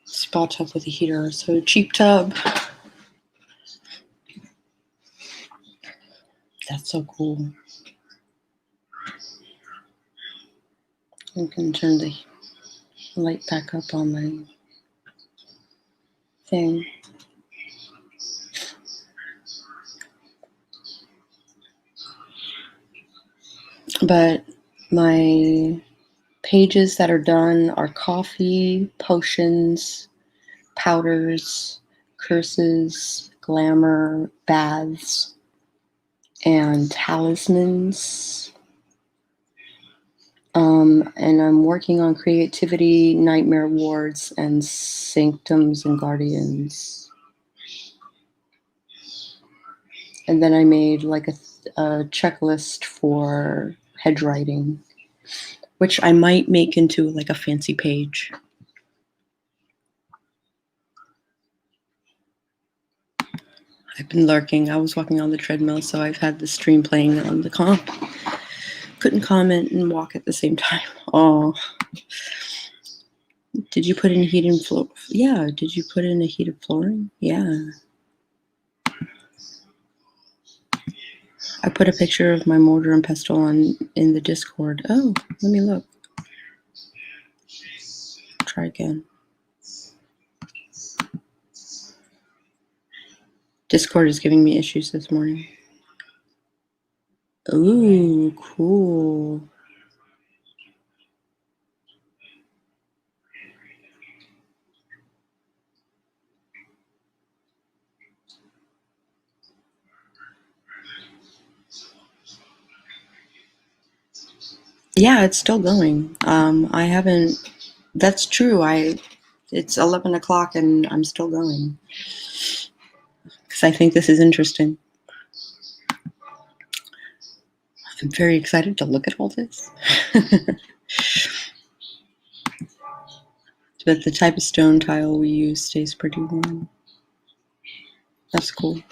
Spa tub with a heater, so cheap tub. That's so cool. I can turn the light back up on my thing. But my pages that are done are coffee, potions, powders, curses, glamour, baths, and talismans. And I'm working on creativity, nightmare wards, and sanctums and guardians. And then I made like a checklist for hedge writing, which I might make into like a fancy page. I've been lurking. I was walking on the treadmill, so I've had the stream playing on the comp. Couldn't comment and walk at the same time. Oh. Did you put in heated floor? Yeah. Did you put in a heated flooring? Yeah. I put a picture of my mortar and pestle in the Discord. Oh, let me look. Try again. Discord is giving me issues this morning. Ooh, cool. Yeah, it's still going. I haven't. That's true. It's 11 o'clock and I'm still going because I think this is interesting. I'm very excited to look at all this. but the type of stone tile we use stays pretty warm. That's cool.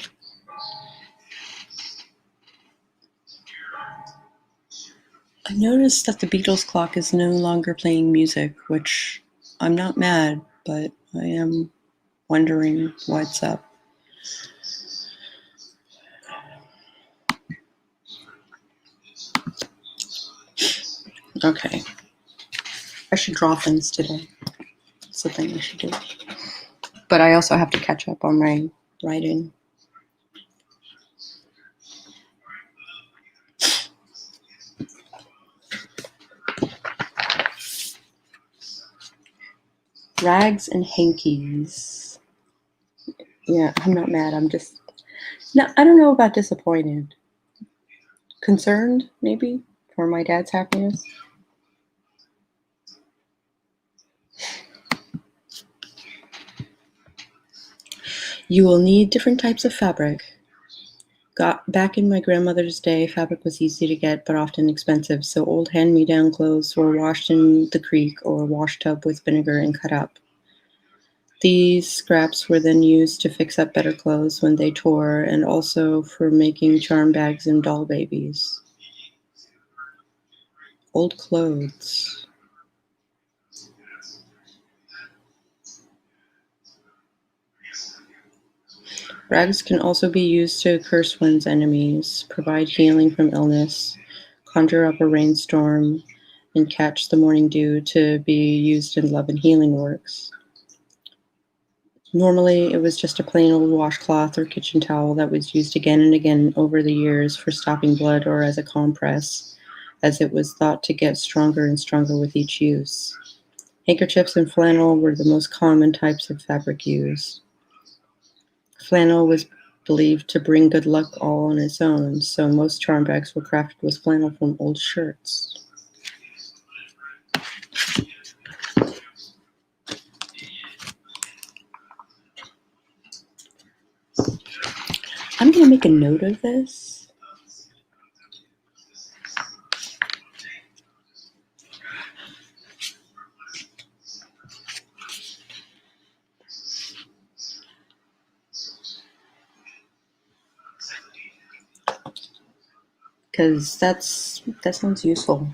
I noticed that the Beatles clock is no longer playing music, which I'm not mad, but I am wondering what's up. Okay. I should draw things today. That's the thing I should do. But I also have to catch up on my writing. Rags and hankies. Yeah, I'm not mad. I'm just... No, I don't know about disappointed. Concerned, maybe, for my dad's happiness. You will need different types of fabric. Back in my grandmother's day, fabric was easy to get but often expensive, so old hand-me-down clothes were washed in the creek or wash tub with vinegar and cut up. These scraps were then used to fix up better clothes when they tore, and also for making charm bags and doll babies. Old clothes. Rags can also be used to curse one's enemies, provide healing from illness, conjure up a rainstorm, and catch the morning dew to be used in love and healing works. Normally, it was just a plain old washcloth or kitchen towel that was used again and again over the years for stopping blood or as a compress, as it was thought to get stronger and stronger with each use. Handkerchiefs and flannel were the most common types of fabric used. Flannel was believed to bring good luck all on its own, so most charm bags were crafted with flannel from old shirts. I'm going to make a note of this. Because that sounds useful.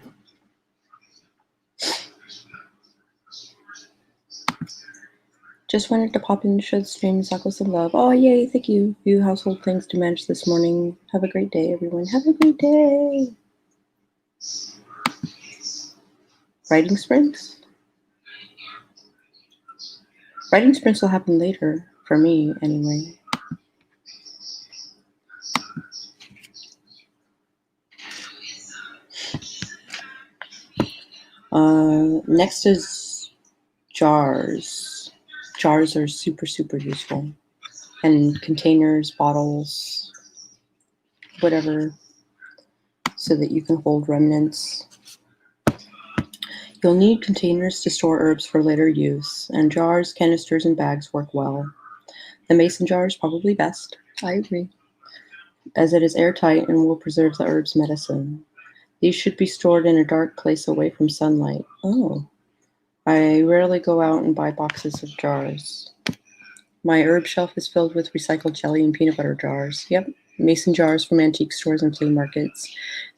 Just wanted to pop in to show the stream and cycle some love. Oh, yay, thank you. Few household things to manage this morning. Have a great day, everyone. Have a great day. Writing sprints? Writing sprints will happen later, for me, anyway. Next is jars. Jars are super, super useful. And containers, bottles, whatever, so that you can hold remnants. You'll need containers to store herbs for later use, and jars, canisters, and bags work well. The mason jar is probably best. I agree, as it is airtight and will preserve the herb's medicine. These should be stored in a dark place away from sunlight. Oh, I rarely go out and buy boxes of jars. My herb shelf is filled with recycled jelly and peanut butter jars. Yep, mason jars from antique stores and flea markets,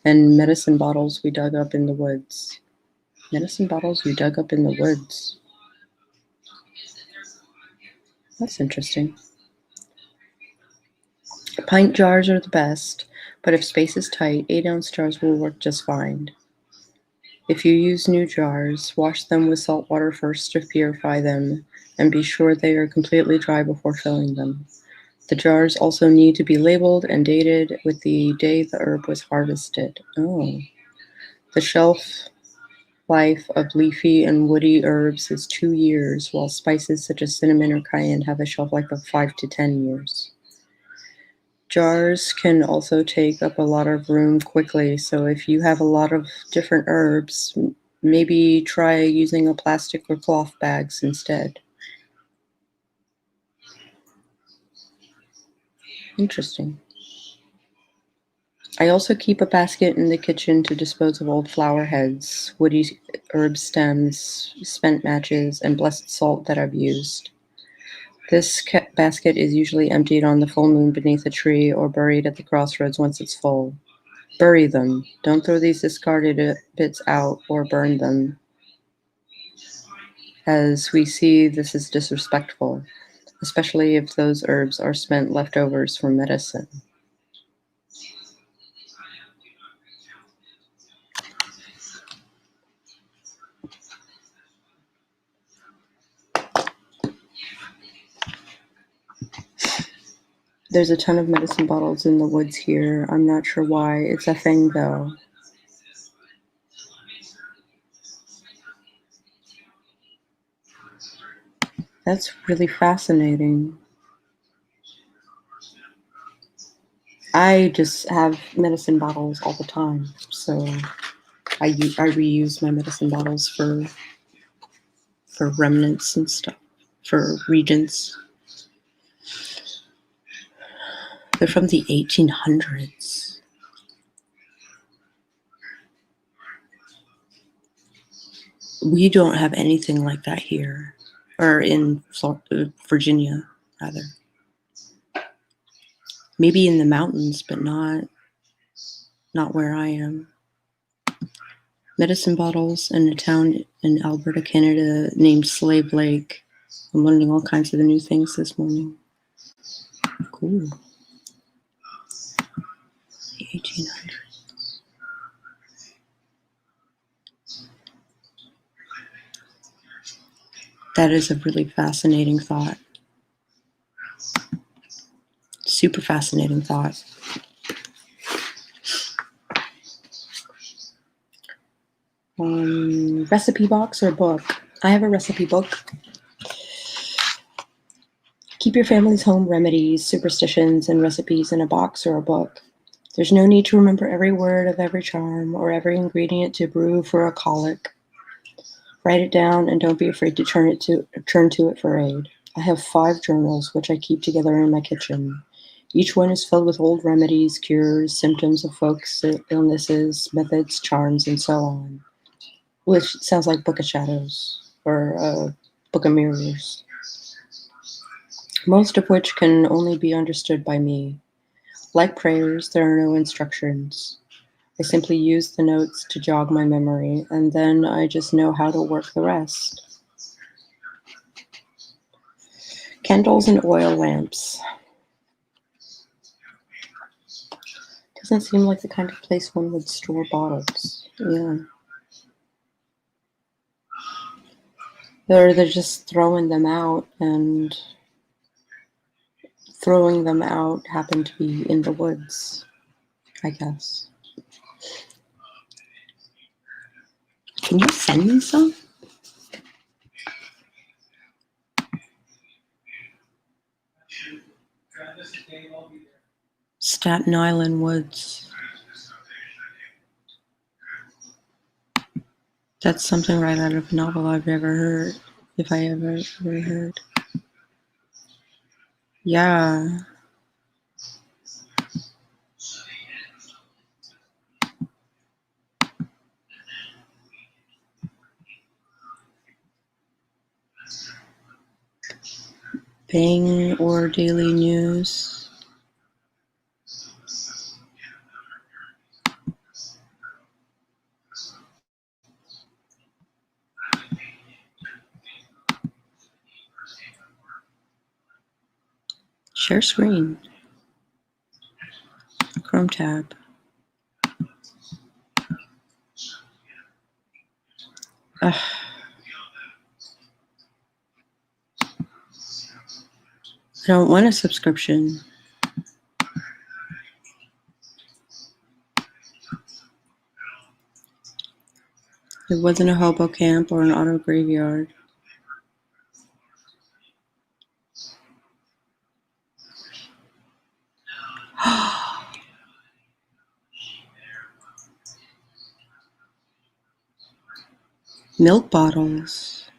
and medicine bottles we dug up in the woods. Medicine bottles we dug up in the woods. That's interesting. Pint jars are the best, but if space is tight, 8-ounce jars will work just fine. If you use new jars, wash them with salt water first to purify them, and be sure they are completely dry before filling them. The jars also need to be labeled and dated with the day the herb was harvested. Oh. The shelf life of leafy and woody herbs is 2 years, while spices such as cinnamon or cayenne have a shelf life of 5 to 10 years. Jars can also take up a lot of room quickly, so if you have a lot of different herbs, maybe try using a plastic or cloth bags instead. Interesting. I also keep a basket in the kitchen to dispose of old flower heads, woody herb stems, spent matches, and blessed salt that I've used. This basket is usually emptied on the full moon beneath a tree or buried at the crossroads once it's full. Bury them. Don't throw these discarded bits out or burn them. As we see, this is disrespectful, especially if those herbs are spent leftovers from medicine. There's a ton of medicine bottles in the woods here. I'm not sure why. It's a thing, though. That's really fascinating. I just have medicine bottles all the time, so I reuse my medicine bottles for remnants and stuff, for regents. They're from the 1800s. We don't have anything like that here, or in Virginia, rather. Maybe in the mountains, but not where I am. Medicine bottles in a town in Alberta, Canada named Slave Lake. I'm learning all kinds of new things this morning. Cool. The 1800s. That is a really fascinating thought. Super fascinating thought. Recipe box or book? I have a recipe book. Keep your family's home remedies, superstitions, and recipes in a box or a book. There's no need to remember every word of every charm or every ingredient to brew for a colic. Write it down and don't be afraid to turn to it for aid. I have 5 journals which I keep together in my kitchen. Each one is filled with old remedies, cures, symptoms of folks' illnesses, methods, charms, and so on. Which sounds like Book of Shadows or Book of Mirrors. Most of which can only be understood by me. Like prayers, there are no instructions. I simply use the notes to jog my memory, and then I just know how to work the rest. Candles and oil lamps. Doesn't seem like the kind of place one would store bottles. Yeah. Or they're just throwing them out, and throwing them out happen to be in the woods, I guess. Can you send me some? Staten Island woods. That's something right out of a novel I've ever heard, if I ever heard. Yeah. Bang or Daily News. Share screen. Chrome tab. Ugh. I don't want a subscription. It wasn't a hobo camp or an auto graveyard. Milk bottles.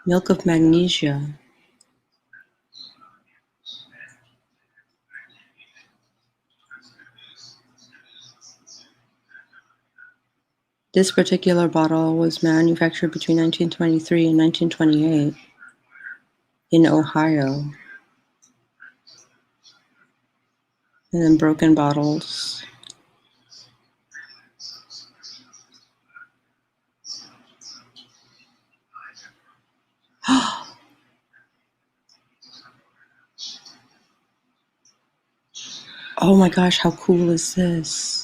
Milk of magnesia. This particular bottle was manufactured between 1923 and 1928 in Ohio. And then broken bottles. Oh my gosh, how cool is this?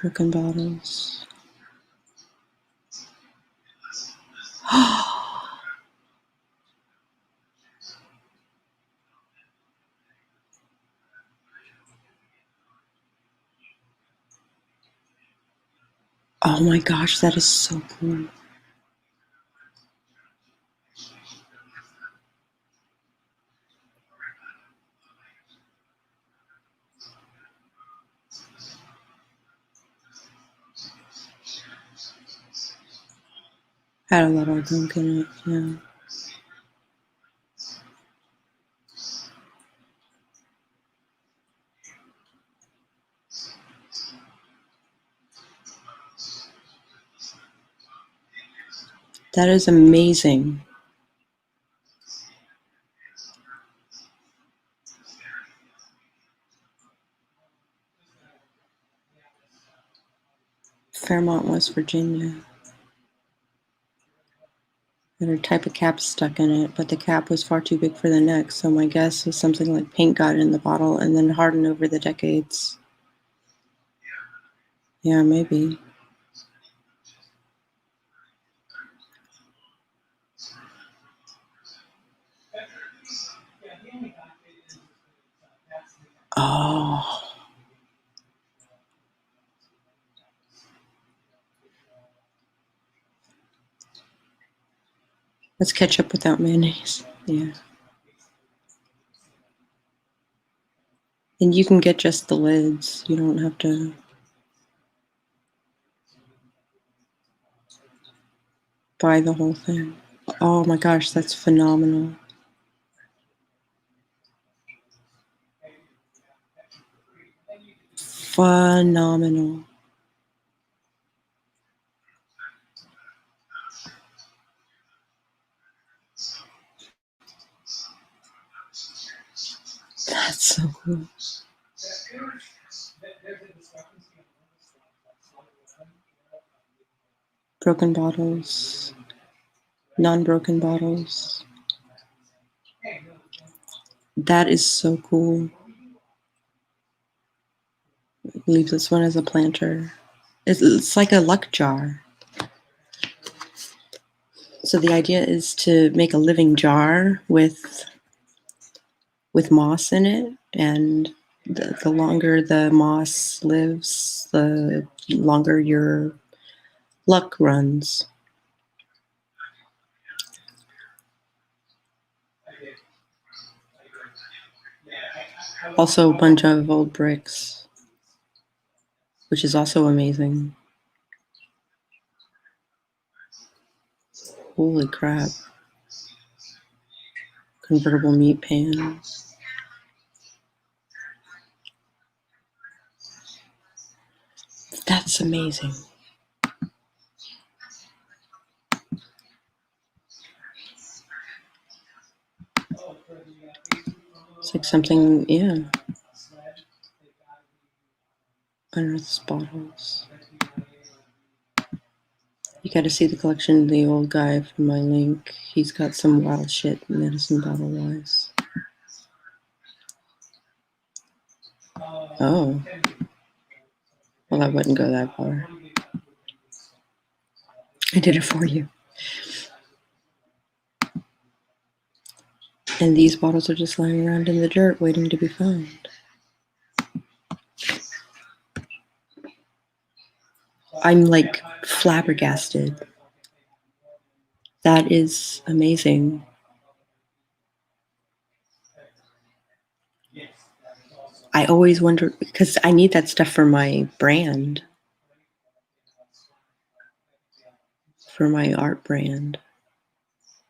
Broken bottles. Oh my gosh, that is so cool. Had a lot of gunk in it, yeah. That is amazing. Fairmont, West Virginia. Had a type of cap stuck in it, but the cap was far too big for the neck, so my guess was something like paint got in the bottle and then hardened over the decades. Yeah, maybe. Oh. That's ketchup without mayonnaise. Yeah. And you can get just the lids. You don't have to buy the whole thing. Oh my gosh, that's phenomenal. Phenomenal. That's so cool. Broken bottles, non-broken bottles. That is so cool. Leave this one as a planter. It's like a luck jar. So the idea is to make a living jar with moss in it, and the longer the moss lives, the longer your luck runs. Also a bunch of old bricks, which is also amazing. Holy crap. Convertible meat pan. That's amazing. It's like something, yeah. Unearthed bottles. You gotta see the collection of the old guy from my link. He's got some wild shit medicine bottle wise. Oh. Well, I wouldn't go that far. I did it for you. And these bottles are just lying around in the dirt waiting to be found. I'm like flabbergasted. That is amazing. I always wonder, because I need that stuff for my brand, for my art brand.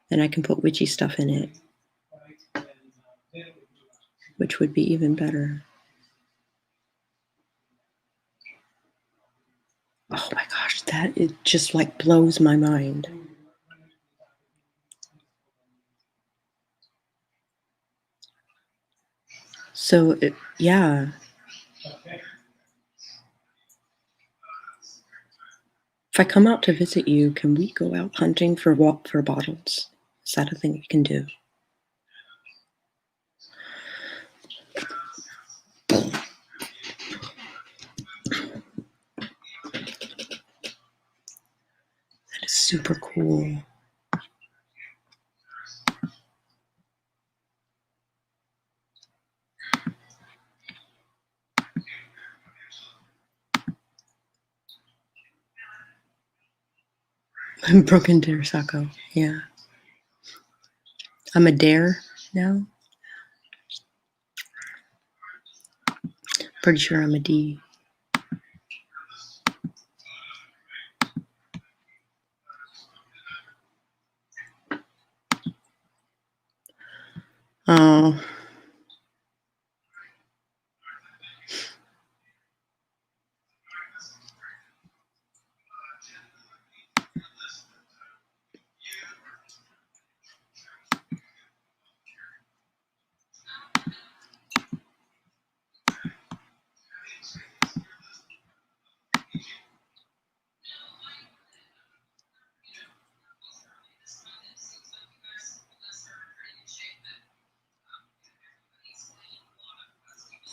And I can put witchy stuff in it. which would be even better. Oh my gosh, it just like blows my mind. So, yeah. If I come out to visit you, can we go out hunting for bottles? Is that a thing we can do? That is super cool. Broken Dare Sacco, yeah. I'm a dare now. Pretty sure I'm a D. Oh.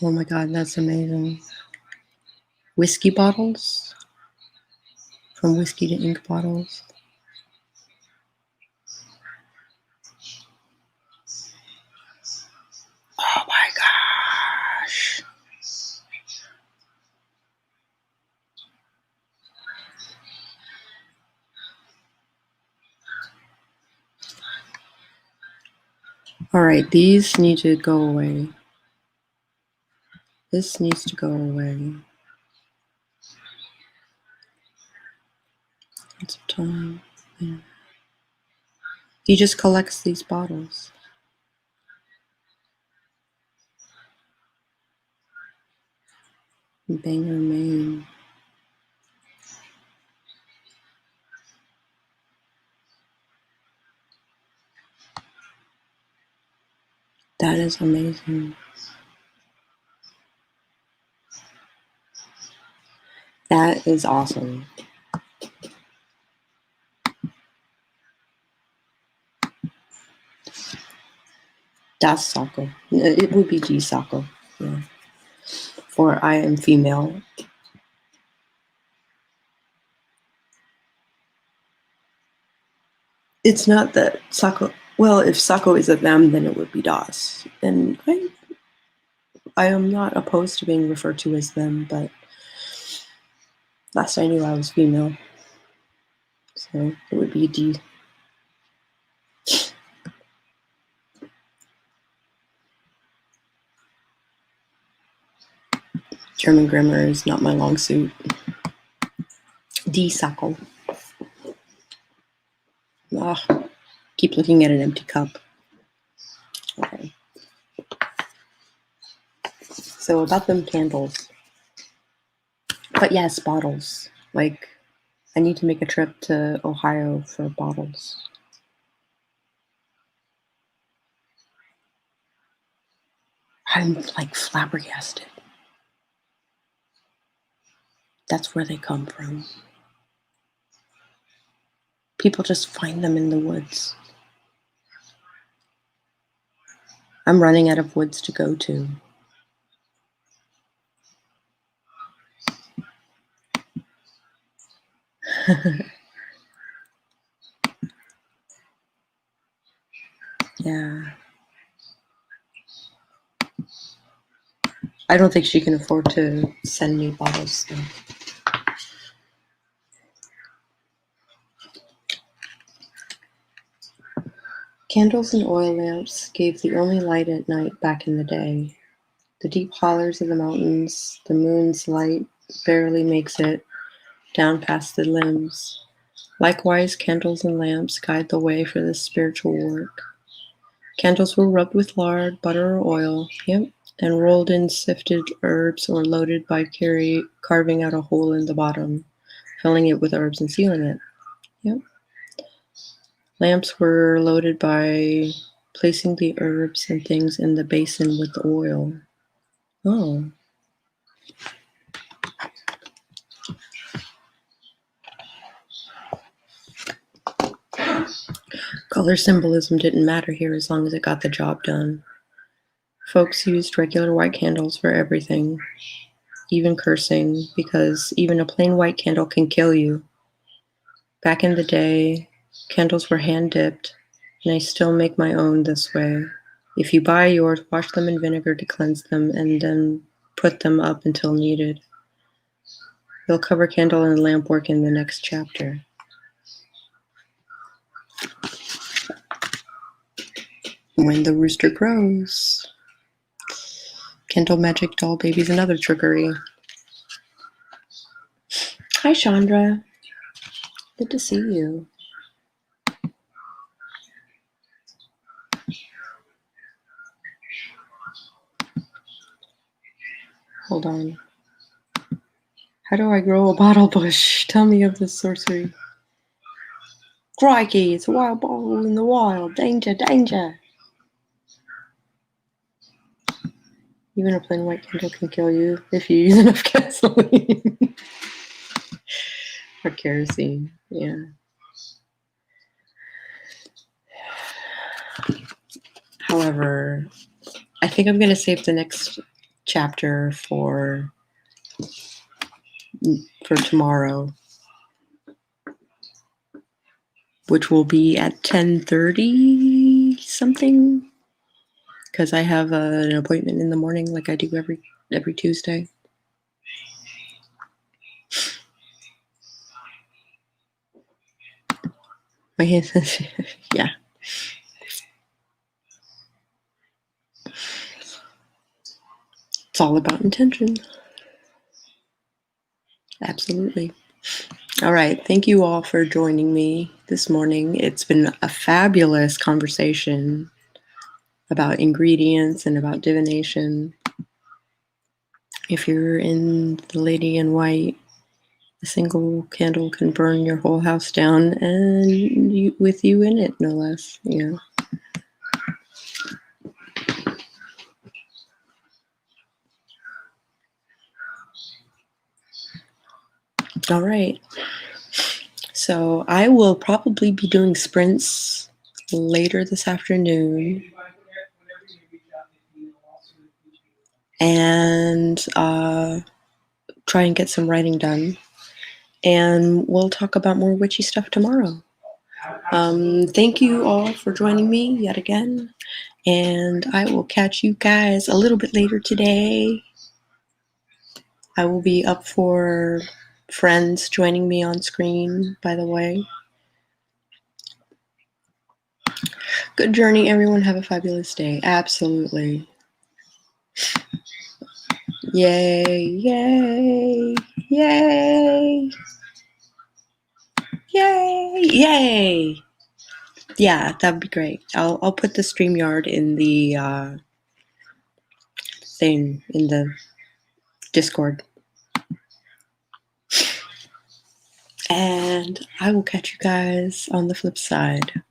Oh my god, that's amazing. Whiskey bottles? From whiskey to ink bottles. Oh my gosh. All right, these need to go away. This needs to go away. Lots of time. Yeah. He just collects these bottles. Banger Maine. That is amazing. That is awesome. Das Sacco. It would be D Sacco. Yeah. For I am female. It's not that Sacco. Well, if Sacco is a them, then it would be Das. And I am not opposed to being referred to as them, but last I knew I was female. So it would be D. German grammar is not my long suit. D Sacco. Keep looking at an empty cup. Okay. So about them candles. But yes, bottles. Like, I need to make a trip to Ohio for bottles. I'm like flabbergasted. That's where they come from. People just find them in the woods. I'm running out of woods to go to. Yeah. I don't think she can afford to send me bottles though. Candles and oil lamps gave the only light at night back in the day. The deep hollers of the mountains, the moon's light barely makes it down past the limbs. Likewise, candles and lamps guide the way for this spiritual work. Candles were rubbed with lard, butter, or oil. Yep, and rolled in sifted herbs or loaded by carving out a hole in the bottom, filling it with herbs and sealing it. Yep. Lamps were loaded by placing the herbs and things in the basin with the oil. Oh. Color symbolism didn't matter here as long as it got the job done. Folks used regular white candles for everything, even cursing, because even a plain white candle can kill you. Back in the day, candles were hand-dipped, and I still make my own this way. If you buy yours, wash them in vinegar to cleanse them, and then put them up until needed. We'll cover candle and lamp work in the next chapter. When the rooster crows. Candle magic doll baby's another trickery. Hi, Chandra. Good to see you. Hold on. How do I grow a bottle bush? Tell me of this sorcery. Crikey, it's a wild bottle in the wild. Danger, danger. Even a plain white candle can kill you if you use enough gasoline. Or kerosene, yeah. However, I think I'm going to save the next chapter for tomorrow, which will be at 10:30 something, because I have an appointment in the morning like I do every Tuesday. My hand says, yeah. It's all about intention. Absolutely. All right. Thank you all for joining me this morning. It's been a fabulous conversation about ingredients and about divination. If you're in the Lady in White, a single candle can burn your whole house down, and with you in it, no less. Yeah. All right. So I will probably be doing sprints later this afternoon, and try and get some writing done. And we'll talk about more witchy stuff tomorrow. Thank you all for joining me yet again. And I will catch you guys a little bit later today. I will be up for friends joining me on screen, by the way. Good journey, everyone. Have a fabulous day. Absolutely. Yay, yay, yay, yay, yay. Yeah, that'd be great. I'll put the StreamYard in the thing in the Discord. And I will catch you guys on the flip side.